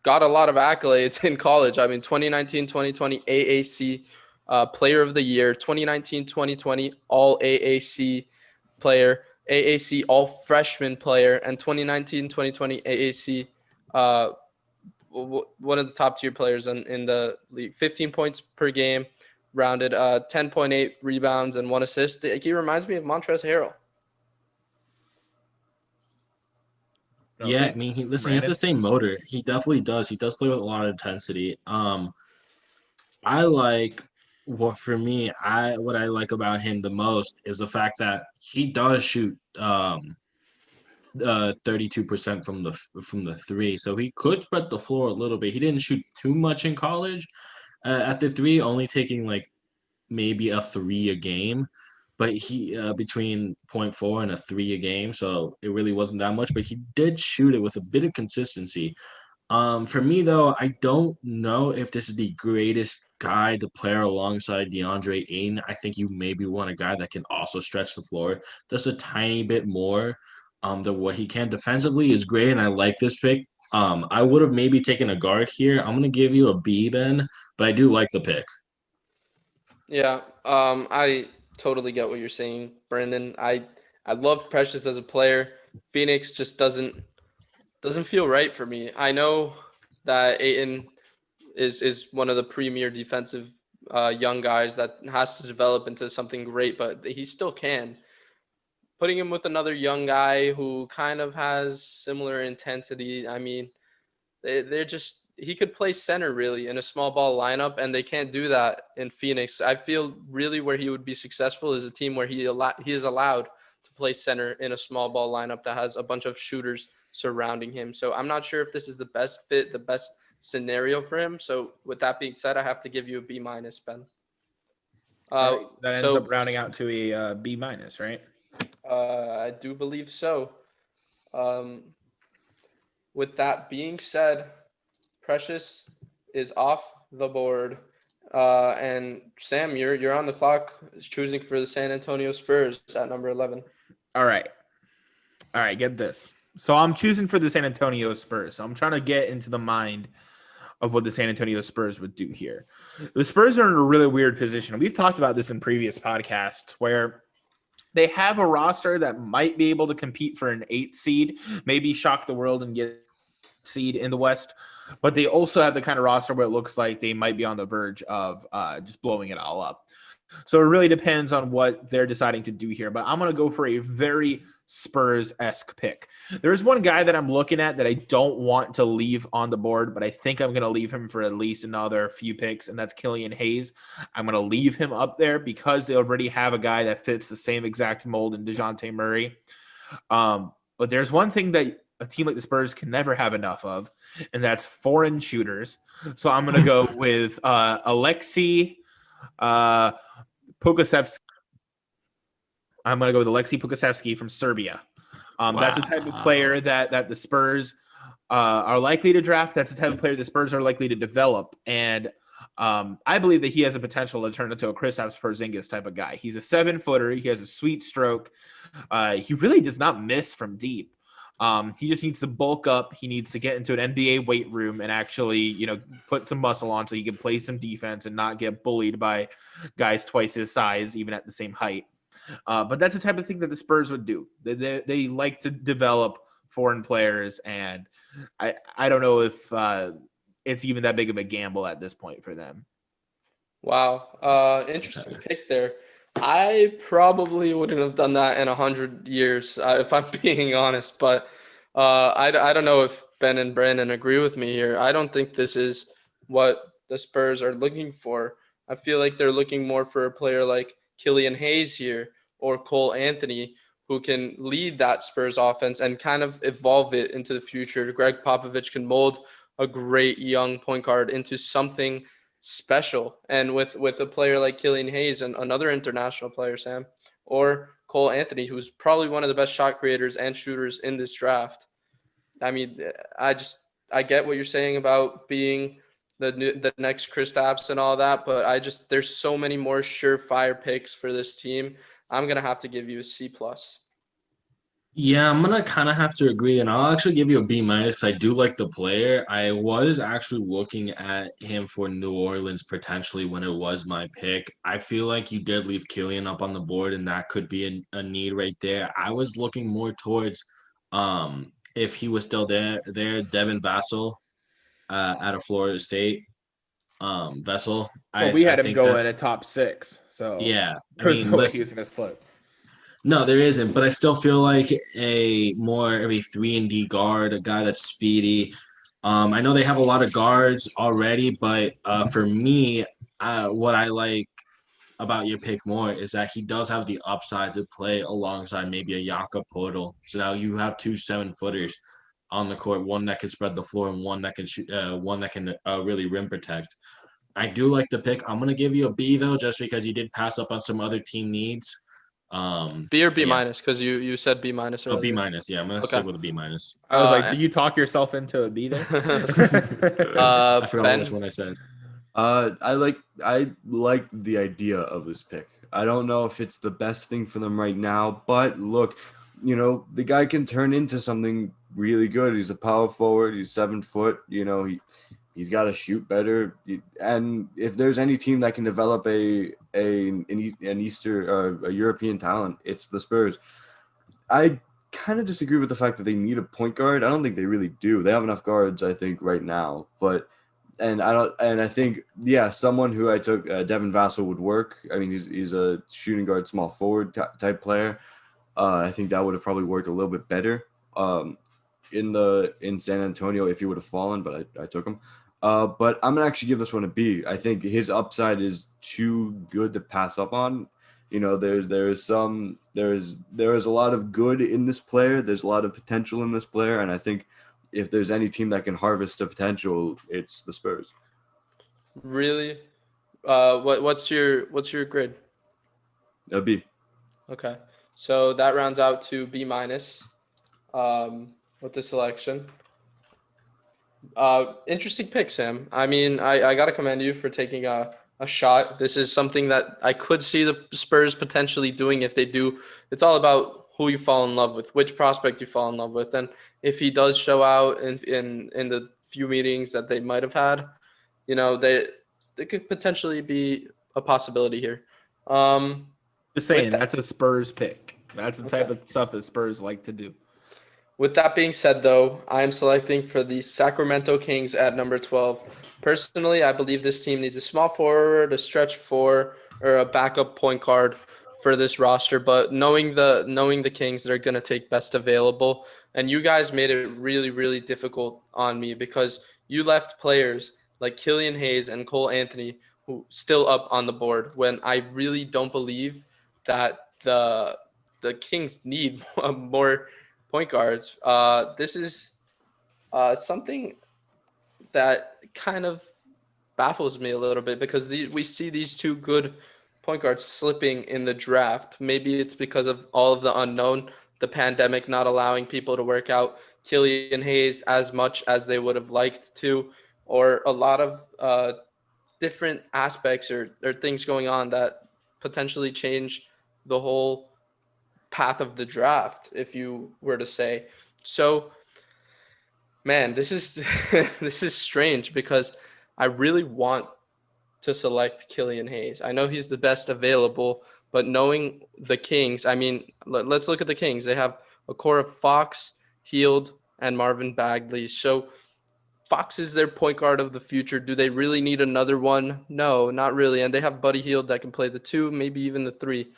got a lot of accolades in college. I mean, 2019, 2020 AAC Player of the Year, 2019, 2020 All AAC Player, AAC All Freshman Player, and 2019, 2020 AAC one of the top tier players in the league. 15 points per game, rounded 10.8 rebounds and 1 assist. He reminds me of Montrezl Harrell. Yeah, Okay. I mean, he has the Brandon? same motor. He definitely does. He does play with a lot of intensity. I like what I like about him the most is the fact that he does shoot 32% from the three. So he could spread the floor a little bit. He didn't shoot too much in college at the three, only taking like maybe a three a game. But he between zero point 0.4 and a three a game, so it really wasn't that much. But he did shoot it with a bit of consistency. For me though, I don't know if this is the greatest guy to pair alongside DeAndre Ayton. I think you maybe want a guy that can also stretch the floor just a tiny bit more. Than what he can defensively is great, and I like this pick. I would have maybe taken a guard here. I'm gonna give you a B, Ben, but I do like the pick. Yeah, I totally get what you're saying, Brandon. I love Precious as a player. Phoenix just doesn't feel right for me. I know that Aiton is one of the premier defensive young guys that has to develop into something great, but he still can. Putting him with another young guy who kind of has similar intensity. I mean, they're just he could play center really in a small ball lineup, and they can't do that in Phoenix. I feel really where he would be successful is a team where he is allowed to play center in a small ball lineup that has a bunch of shooters surrounding him. So I'm not sure if this is the best fit, the best scenario for him. So with that being said, I have to give you a B minus, Ben. All right. That ends So up rounding out to a B minus, right? I do believe so. Um, with that being said, Precious is off the board. And Sam, you're on the clock choosing for the San Antonio Spurs at number 11. All right. All right. Get this. So I'm choosing for the San Antonio Spurs. So I'm trying to get into the mind of what the San Antonio Spurs would do here. The Spurs are in a really weird position. We've talked about this in previous podcasts where they have a roster that might be able to compete for an 8th seed, maybe shock the world and get seed in the West. But they also have the kind of roster where it looks like they might be on the verge of just blowing it all up. So it really depends on what they're deciding to do here. But I'm going to go for a very Spurs-esque pick. There's one guy that I'm looking at that I don't want to leave on the board, but I think I'm going to leave him for at least another few picks, and that's Killian Hayes. I'm going to leave him up there because they already have a guy that fits the same exact mold in DeJounte Murray. But there's one thing that a team like the Spurs can never have enough of, and that's foreign shooters. So I'm going to go with Alexei Pokusevski. I'm going to go with Alexei Pokusevski from Serbia. That's the type of player that the Spurs are likely to draft. That's the type of player the Spurs are likely to develop. And I believe that he has a potential to turn into a Kristaps Porzingis type of guy. He's a 7-footer. He has a sweet stroke. He really does not miss from deep. He just needs to bulk up. He needs to get into an NBA weight room and actually, put some muscle on so he can play some defense and not get bullied by guys twice his size, even at the same height. But that's the type of thing that the Spurs would do. They like to develop foreign players, and I don't know if it's even that big of a gamble at this point for them. Wow. Interesting pick there. I probably wouldn't have done that in 100 years, if I'm being honest. But I don't know if Ben and Brandon agree with me here. I don't think this is what the Spurs are looking for. I feel like they're looking more for a player like Killian Hayes here or Cole Anthony, who can lead that Spurs offense and kind of evolve it into the future. Greg Popovich can mold a great young point guard into something special. And with a player like Killian Hayes and another international player, Sam, or Cole Anthony, who's probably one of the best shot creators and shooters in this draft. I mean, I get what you're saying about being the next Kristaps and all that, but there's so many more surefire picks for this team. I'm gonna have to give you a C plus. Yeah, I'm gonna kind of have to agree, and I'll actually give you a B minus because I do like the player. I was actually looking at him for New Orleans potentially when it was my pick. I feel like you did leave Killian up on the board, and that could be a need right there. I was looking more towards, if he was still there, Devin Vassell, out of Florida State, Vessel. Well, we I had him think go in that's at top 6, so yeah. I there's mean, no way he listen. was going to slip. No, there isn't, but I still feel like a more of a 3-and-D guard, a guy that's speedy. I know they have a lot of guards already, but for me, what I like about your pick more is that he does have the upside to play alongside maybe a Jakob Poeltl. So now you have 2 7-footers on the court, one that can spread the floor and one that can shoot, one that can really rim protect. I do like the pick. I'm gonna give you a B though, just because you did pass up on some other team needs. B or B But yeah, minus, because you said B minus a B earlier. minus. Yeah, I'm gonna Okay. stick with a B minus. I was like, Uh, did you talk yourself into a B there? I forgot which Ben, one I said. I like the idea of this pick. I don't know if it's the best thing for them right now, but look, the guy can turn into something really good. He's a power forward. He's 7 foot. He's got to shoot better. And if there's any team that can develop an a European talent, it's the Spurs. I kind of disagree with the fact that they need a point guard. I don't think they really do. They have enough guards, I think, right now. And I think, yeah, someone who I took, Devin Vassell, would work. I mean, he's a shooting guard, small forward type player. I think that would have probably worked a little bit better in San Antonio if he would have fallen, but I took him. But I'm gonna actually give this one a B. I think his upside is too good to pass up on. There is a lot of good in this player. There's a lot of potential in this player, and I think if there's any team that can harvest the potential, it's the Spurs. really? What's your grade? A B. Okay, so that rounds out to B minus, with the selection. Interesting pick, Sam. I mean, I gotta commend you for taking a shot. This is something that I could see the Spurs potentially doing if they do. It's all about who you fall in love with, which prospect you fall in love with, and if he does show out in the few meetings that they might have had, they could potentially be a possibility here. Just With saying, that, that's a Spurs pick. That's the type okay. of stuff that Spurs like to do. With that being said, though, I am selecting for the Sacramento Kings at number 12. Personally, I believe this team needs a small forward, a stretch four, or a backup point guard for this roster. But knowing the Kings, they're gonna take best available. And you guys made it really, really difficult on me because you left players like Killian Hayes and Cole Anthony who still up on the board when I really don't believe that the Kings need more point guards. This is something that kind of baffles me a little bit because we see these two good point guards slipping in the draft. Maybe it's because of all of the unknown, the pandemic not allowing people to work out Killian Hayes as much as they would have liked to, or a lot of different aspects or things going on that potentially change the whole path of the draft, if you were to say. So, man, this is this is strange because I really want to select Killian Hayes. I know he's the best available, but knowing the Kings, I mean, let's look at the Kings. They have a core of Fox, Heald, and Marvin Bagley. So Fox is their point guard of the future. Do they really need another one? No, not really. And they have Buddy Hield that can play the two, maybe even the three.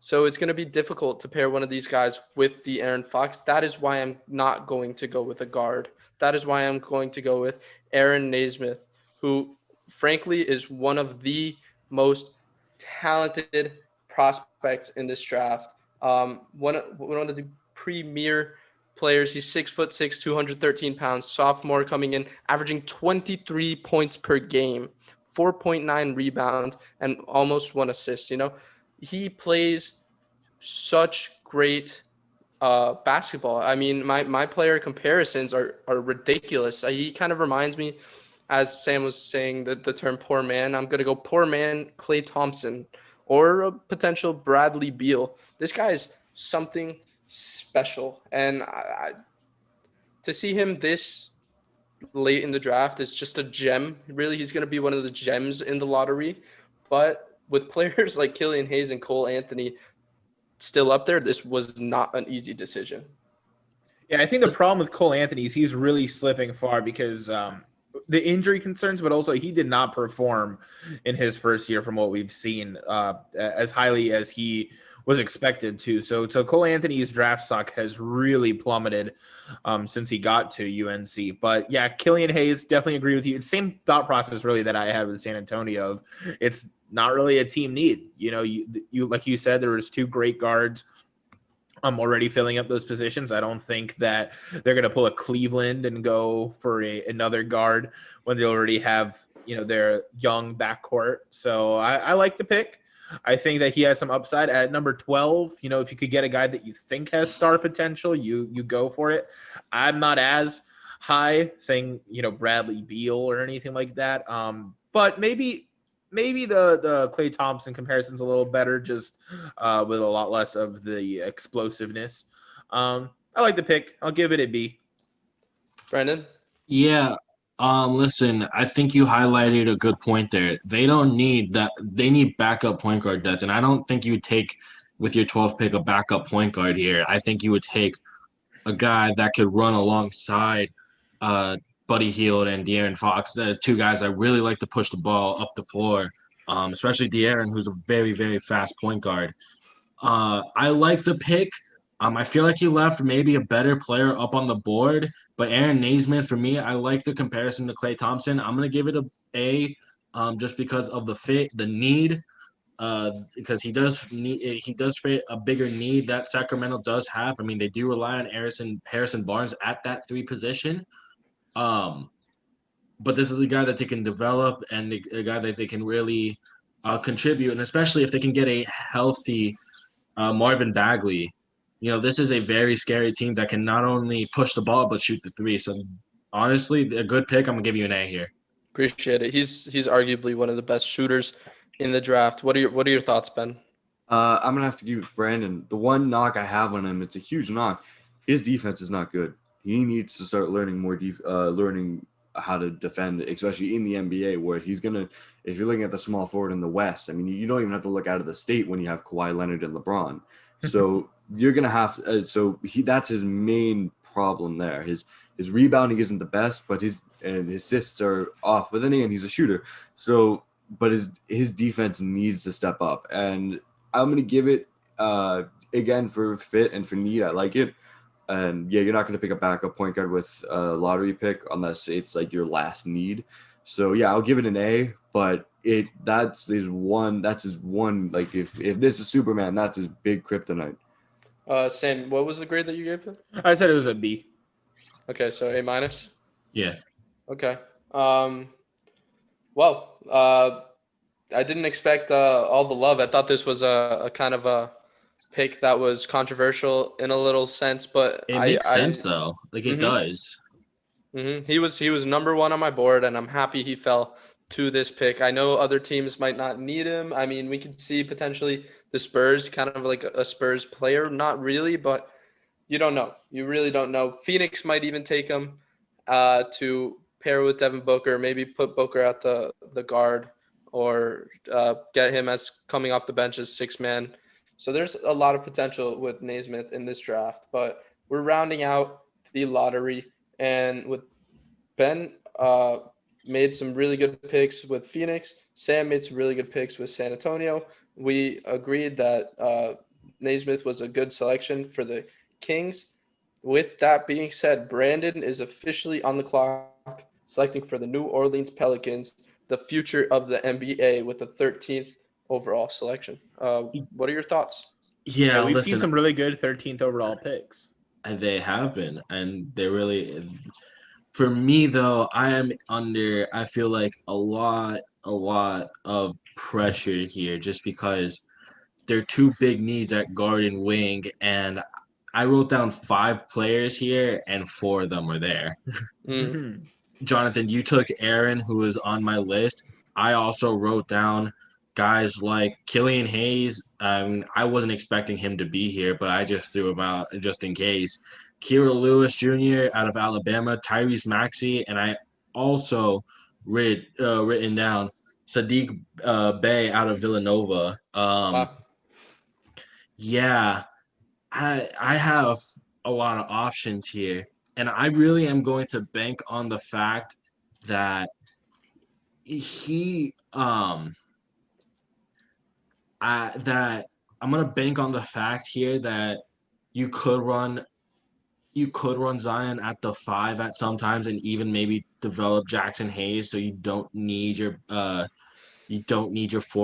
So it's going to be difficult to pair one of these guys with the Aaron Fox. That is why I'm not going to go with a guard. That is why I'm going to go with Aaron Naismith, who frankly is one of the most talented prospects in this draft. One of the premier players. He's 6'6", 213 pounds, sophomore coming in, averaging 23 points per game, 4.9 rebounds, and almost 1 assist. He plays such great basketball. I mean, my player comparisons are ridiculous. He kind of reminds me, as Sam was saying, the term poor man. I'm going to go poor man Klay Thompson or a potential Bradley Beal. This guy is something special. And to see him this late in the draft is just a gem. Really, he's going to be one of the gems in the lottery. But with players like Killian Hayes and Cole Anthony still up there, this was not an easy decision. Yeah, I think the problem with Cole Anthony is he's really slipping far because the injury concerns, but also he did not perform in his first year from what we've seen as highly as he was expected to. So Cole Anthony's draft stock has really plummeted since he got to UNC. But yeah, Killian Hayes, definitely agree with you. It's the same thought process really that I had with San Antonio of it's not really a team need. You like you said, there was 2 great guards. I'm already filling up those positions. I don't think that they're going to pull a Cleveland and go for another guard when they already have, their young backcourt. So I like the pick. I think that he has some upside at number 12. If you could get a guy that you think has star potential, you go for it. I'm not as high saying, Bradley Beal or anything like that. But maybe the Klay Thompson comparison's a little better, just with a lot less of the explosiveness. I like the pick. I'll give it a B. Brandon? Yeah. Listen, I think you highlighted a good point there. They don't need that. They need backup point guard depth, and I don't think you would take with your 12th pick a backup point guard here. I think you would take a guy that could run alongside Buddy Hield and De'Aaron Fox. The 2 guys that really like to push the ball up the floor, especially De'Aaron, who's a very, very fast point guard. I like the pick. I feel like he left maybe a better player up on the board, but Aaron Naismith, for me, I like the comparison to Klay Thompson. I'm going to give it a A just because of the fit, the need, because he does fit a bigger need that Sacramento does have. I mean, they do rely on Harrison Barnes at that 3 position. But this is a guy that they can develop and a guy that they can really contribute, and especially if they can get a healthy Marvin Bagley. This is a very scary team that can not only push the ball but shoot the 3. So honestly, a good pick. I'm gonna give you an A here. Appreciate it. He's arguably one of the best shooters in the draft. What are your thoughts, Ben? I'm gonna have to give Brandon the one knock I have on him. It's a huge knock. His defense is not good. He needs to start learning more learning how to defend, especially in the NBA, where if you're looking at the small forward in the West, I mean, you don't even have to look out of the state when you have Kawhi Leonard and LeBron. So you're gonna have that's his main problem there. His rebounding isn't the best, but his assists are off. But then again, he's a shooter. So, but his defense needs to step up, and I'm gonna give it again for fit and for need. I like it. And yeah, you're not going to pick a backup point guard with a lottery pick unless it's like your last need. So yeah, I'll give it an A. But that's his one. Like if this is Superman, that's his big kryptonite. Sam, what was the grade that you gave him? I said it was a B. Okay, so A minus. Yeah. Okay. Well, I didn't expect all the love. I thought this was a kind of a pick that was controversial in a little sense, but It makes sense though. Like it does. He was number 1 on my board, and I'm happy he fell to this pick. I know other teams might not need him. I mean, we could see potentially the Spurs, kind of like a Spurs player. Not really, but you don't know. You really don't know. Phoenix might even take him to pair with Devin Booker, maybe put Booker at the guard, or get him as coming off the bench as 6-man. So there's a lot of potential with Naismith in this draft, but we're rounding out the lottery, and with Ben made some really good picks with Phoenix. Sam made some really good picks with San Antonio. We agreed that Naismith was a good selection for the Kings. With that being said, Brandon is officially on the clock, selecting for the New Orleans Pelicans, the future of the NBA, with the 13th overall selection. What are your thoughts? Yeah, we've listen, seen some really good 13th overall picks. And they have been, and they really. For me, though, I am under. I feel like a lot of pressure here, just because they're two big needs at guard and wing, and I wrote down 5 players here, and 4 of them are there. Mm. Jonathan, you took Aaron, who was on my list. I also wrote down guys like Killian Hayes. I wasn't expecting him to be here, but I just threw him out just in case. Kira Lewis Jr. out of Alabama, Tyrese Maxey, and I also written down Sadiq Bey out of Villanova. Wow. Yeah, I have a lot of options here, and I really am going to bank on the fact that he that I'm gonna bank on the fact here that you could run Zion at the 5 at sometimes, and even maybe develop Jackson Hayes, so you don't need your 4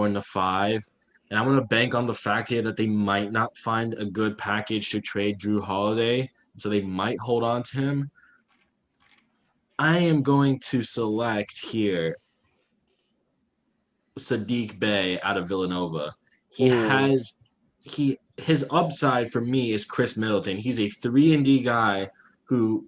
and the 5. And I'm gonna bank on the fact here that they might not find a good package to trade Drew Holiday, so they might hold on to him. I am going to select here Sadiq Bey out of Villanova. He Ooh. has his upside for me is Chris Middleton. He's a 3-and-D guy who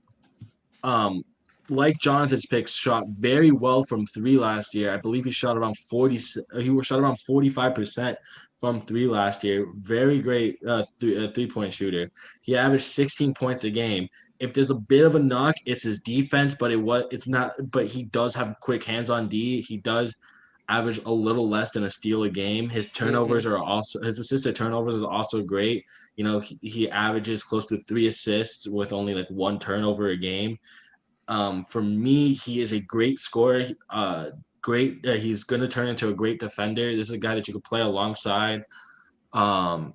um like Jonathan's picks, shot very well from 3 last year. I believe he shot around 40. He was shot around 45% from 3 last year. Very great 3-point shooter. He averaged 16 points a game. If there's a bit of a knock, it's his defense, but it's not. But he does have quick hands on D. He does average a little less than a steal a game. His Hmm. turnovers are also his assisted turnovers is also great. He averages close to 3 assists with only like 1 turnover a game. For me, he is a great scorer. Great. He's going to turn into a great defender. This is a guy that you could um,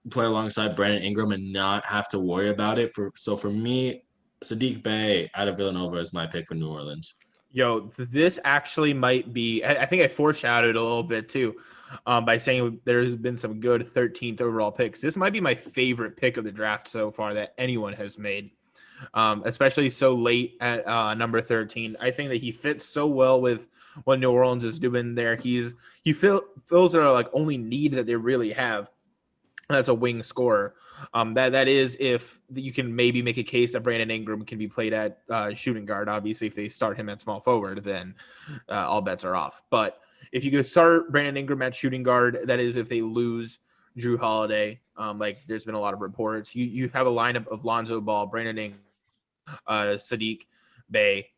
play alongside Brandon Ingram and not have to worry about it. For me, Sadiq Bey out of Villanova is my pick for New Orleans. Yo, this actually might be. I think I foreshadowed a little bit too, by saying there's been some good 13th overall picks. This might be my favorite pick of the draft so far that anyone has made, especially so late at number 13. I think that he fits so well with what New Orleans is doing there. He fills their like only need that they really have. That's a wing scorer. That is if you can maybe make a case that Brandon Ingram can be played at shooting guard. Obviously, if they start him at small forward, then all bets are off. But if you could start Brandon Ingram at shooting guard, that is if they lose Drew Holiday. Like there's been a lot of reports. You have a lineup of Lonzo Ball, Brandon Ingram, Sadiq Bey,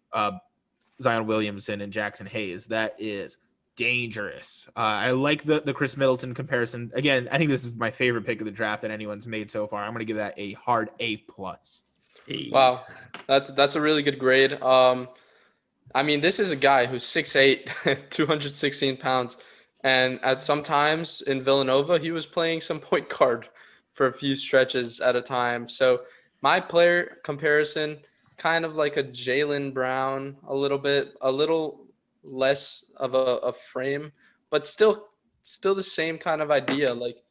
Zion Williamson, and Jackson Hayes. That is dangerous. I like the Chris Middleton comparison. Again, I think this is my favorite pick of the draft that anyone's made so far. I'm going to give that a hard A+. Hey. Wow. That's a really good grade. I mean, this is a guy who's 6'8", 216 pounds. And at some times in Villanova, he was playing some point guard for a few stretches at a time. So my player comparison, kind of like a Jaylen Brown, a little less of a frame, but still the same kind of idea. Like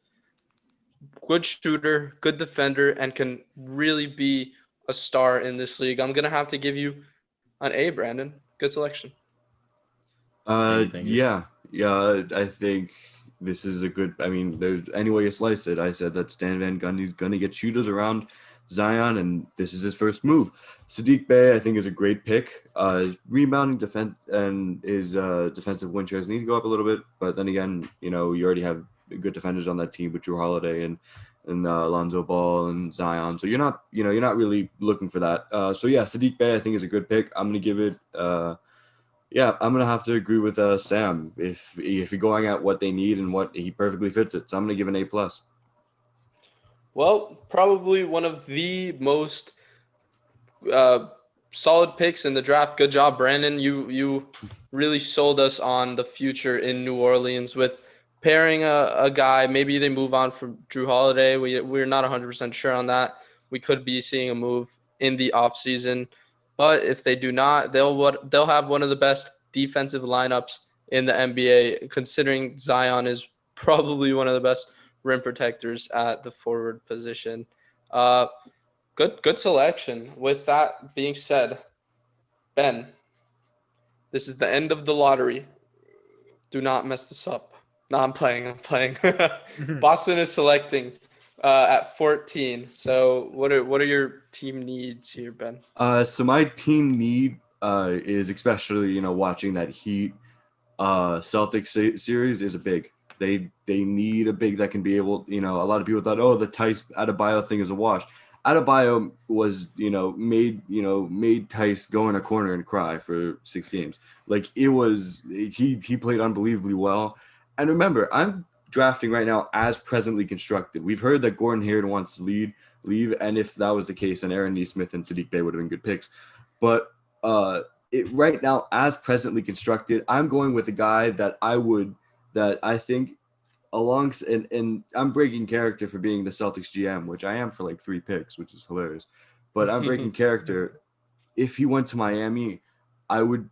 good shooter, good defender, and can really be a star in this league. I'm gonna have to give you an A, Brandon. Good selection. Thank you. Yeah. I think this is a good. I mean, there's any way you slice it. I said that Stan Van Gundy's gonna get shooters around Zion, and this is his first move. Sadiq Bey, I think, is a great pick. His rebounding defense and his defensive win shares need to go up a little bit, but then again, you already have good defenders on that team with Drew Holiday and Lonzo Ball and Zion, so you're not really looking for that. So yeah, Sadiq Bey, I think, is a good pick. I'm gonna give it. Yeah, I'm gonna have to agree with Sam. If you're going at what they need and what he perfectly fits it, so I'm gonna give an A+. Well, probably one of the most uh, solid picks in the draft. Good job, Brandon. You really sold us on the future in New Orleans with pairing a guy. Maybe they move on from Drew Holiday. We're not 100% sure on that. We could be seeing a move in the offseason. But if they do not, they'll have one of the best defensive lineups in the NBA, considering Zion is probably one of the best rim protectors at the forward position. Uh, Good selection. With that being said, Ben, this is the end of the lottery. Do not mess this up. No, I'm playing. I'm playing. Boston is selecting at 14. So what are your team needs here, Ben? So my team need is especially watching that Heat Celtics series is a big. They need a big that can be able. A lot of people thought, oh, the Tice Adebayo thing is a wash. Adebayo was made Tice go in a corner and cry for 6 games. Like it was he played unbelievably well. And remember, I'm drafting right now as presently constructed. We've heard that Gordon Hayward wants to leave, and if that was the case, then Aaron Nesmith and Sadiq Bey would have been good picks. But right now, as presently constructed, I'm going with a guy that I think and I'm breaking character for being the Celtics GM, which I am for like 3 picks, which is hilarious. But I'm breaking character. If he went to Miami, I would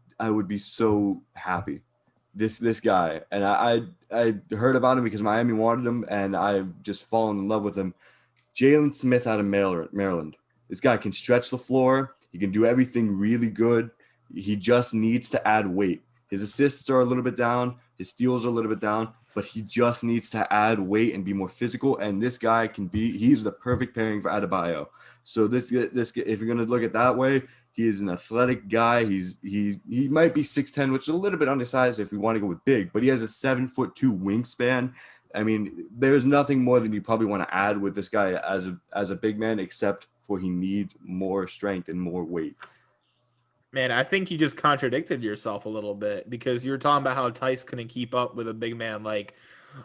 be so happy. This guy, and I heard about him because Miami wanted him, and I've just fallen in love with him. Jalen Smith out of Maryland. This guy can stretch the floor. He can do everything really good. He just needs to add weight. His assists are a little bit down. His steals are a little bit down, but he just needs to add weight and be more physical. And this guy he's the perfect pairing for Adebayo. So this if you're going to look at that way, he is an athletic guy. He might be 6'10", which is a little bit undersized if we want to go with big, but he has a 7'2" wingspan. I mean, there's nothing more than you probably want to add with this guy as a big man, except for he needs more strength and more weight. Man, I think you just contradicted yourself a little bit because you were talking about how Tice couldn't keep up with a big man like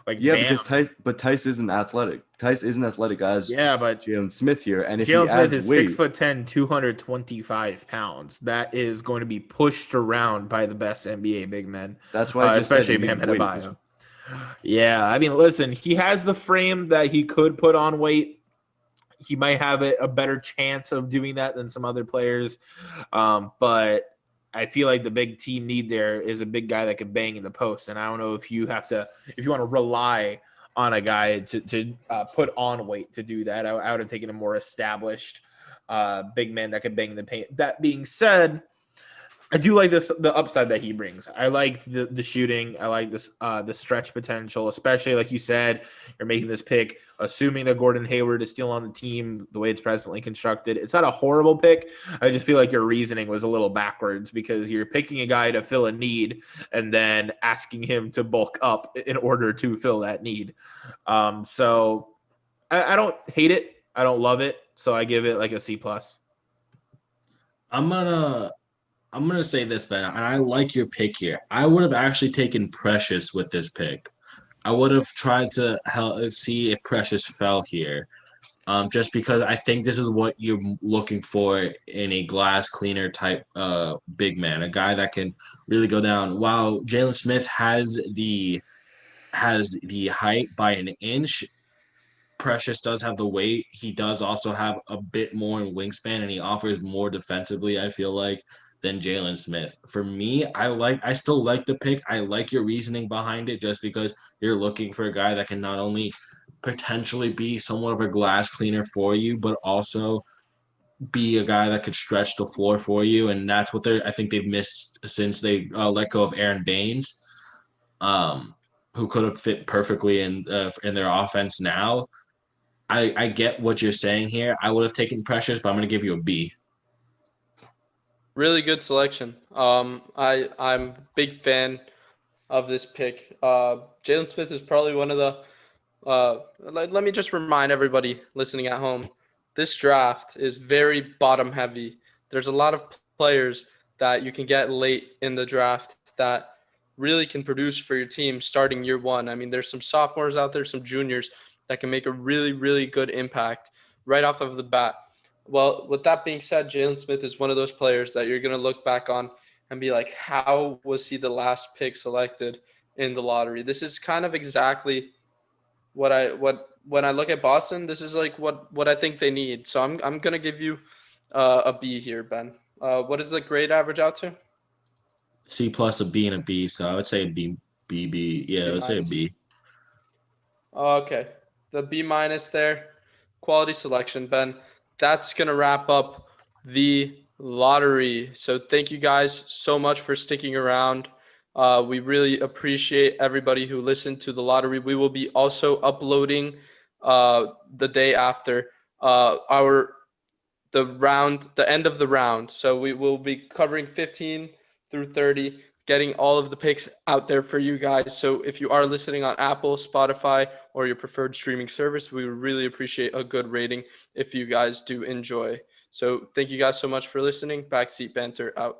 yeah, Bam. because Tice isn't athletic. Tice isn't athletic as but Jalen Smith here, and if Jalen he Smith adds is weight, 6'10", 225 pounds. That is going to be pushed around by the best NBA big men. that's why I just especially said he Bam needs weight. Adebayo. Yeah, I mean, listen, he has the frame that he could put on weight. He might have a better chance of doing that than some other players. But I feel like the big team need there is a big guy that can bang in the post. And I don't know if you want to rely on a guy to put on weight to do that. I would have taken a more established big man that could bang in the paint. That being said, I do like the upside that he brings. I like the shooting. I like this the stretch potential, especially like you said, you're making this pick, assuming that Gordon Hayward is still on the team the way it's presently constructed. It's not a horrible pick. I just feel like your reasoning was a little backwards because you're picking a guy to fill a need and then asking him to bulk up in order to fill that need. So I don't hate it. I don't love it. So I give it like a C+. I'm gonna say this, Ben, and I like your pick here. I would have actually taken Precious with this pick. I would have tried to see if Precious fell here, just because I think this is what you're looking for in a glass cleaner type big man, a guy that can really go down. While Jalen Smith has the height by an inch, Precious does have the weight. He does also have a bit more in wingspan, and he offers more defensively, I feel like, than Jalen Smith. For me, I still like the pick. I like your reasoning behind it just because you're looking for a guy that can not only potentially be somewhat of a glass cleaner for you, but also be a guy that could stretch the floor for you. And that's what I think they've missed since they let go of Aaron Baines, who could have fit perfectly in their offense now. I get what you're saying here. I would have taken Precious, but I'm going to give you a B. Really good selection. I'm a big fan of this pick. Jalen Smith is probably one of the. Let me just remind everybody listening at home, this draft is very bottom heavy. There's a lot of players that you can get late in the draft that really can produce for your team starting year one. I mean, there's some sophomores out there, some juniors that can make a really, really good impact right off of the bat. Well, with that being said, Jalen Smith is one of those players that you're going to look back on and be like, how was he the last pick selected in the lottery? This is kind of exactly when I look at Boston, this is like what I think they need. So I'm going to give you a B here, Ben. What is the grade average out to? C plus, a B, and a B. So I would say a B, B, B. Yeah, I would say a B. Okay. The B minus there. Quality selection, Ben. that's going to wrap up the lottery. So thank you guys so much for sticking around. We really appreciate everybody who listened to the lottery. We will be also uploading the day after the end of the round. So we will be covering 15 through 30, getting all of the picks out there for you guys. So if you are listening on Apple, Spotify, or your preferred streaming service, we would really appreciate a good rating if you guys do enjoy. So thank you guys so much for listening. Backseat Banter out.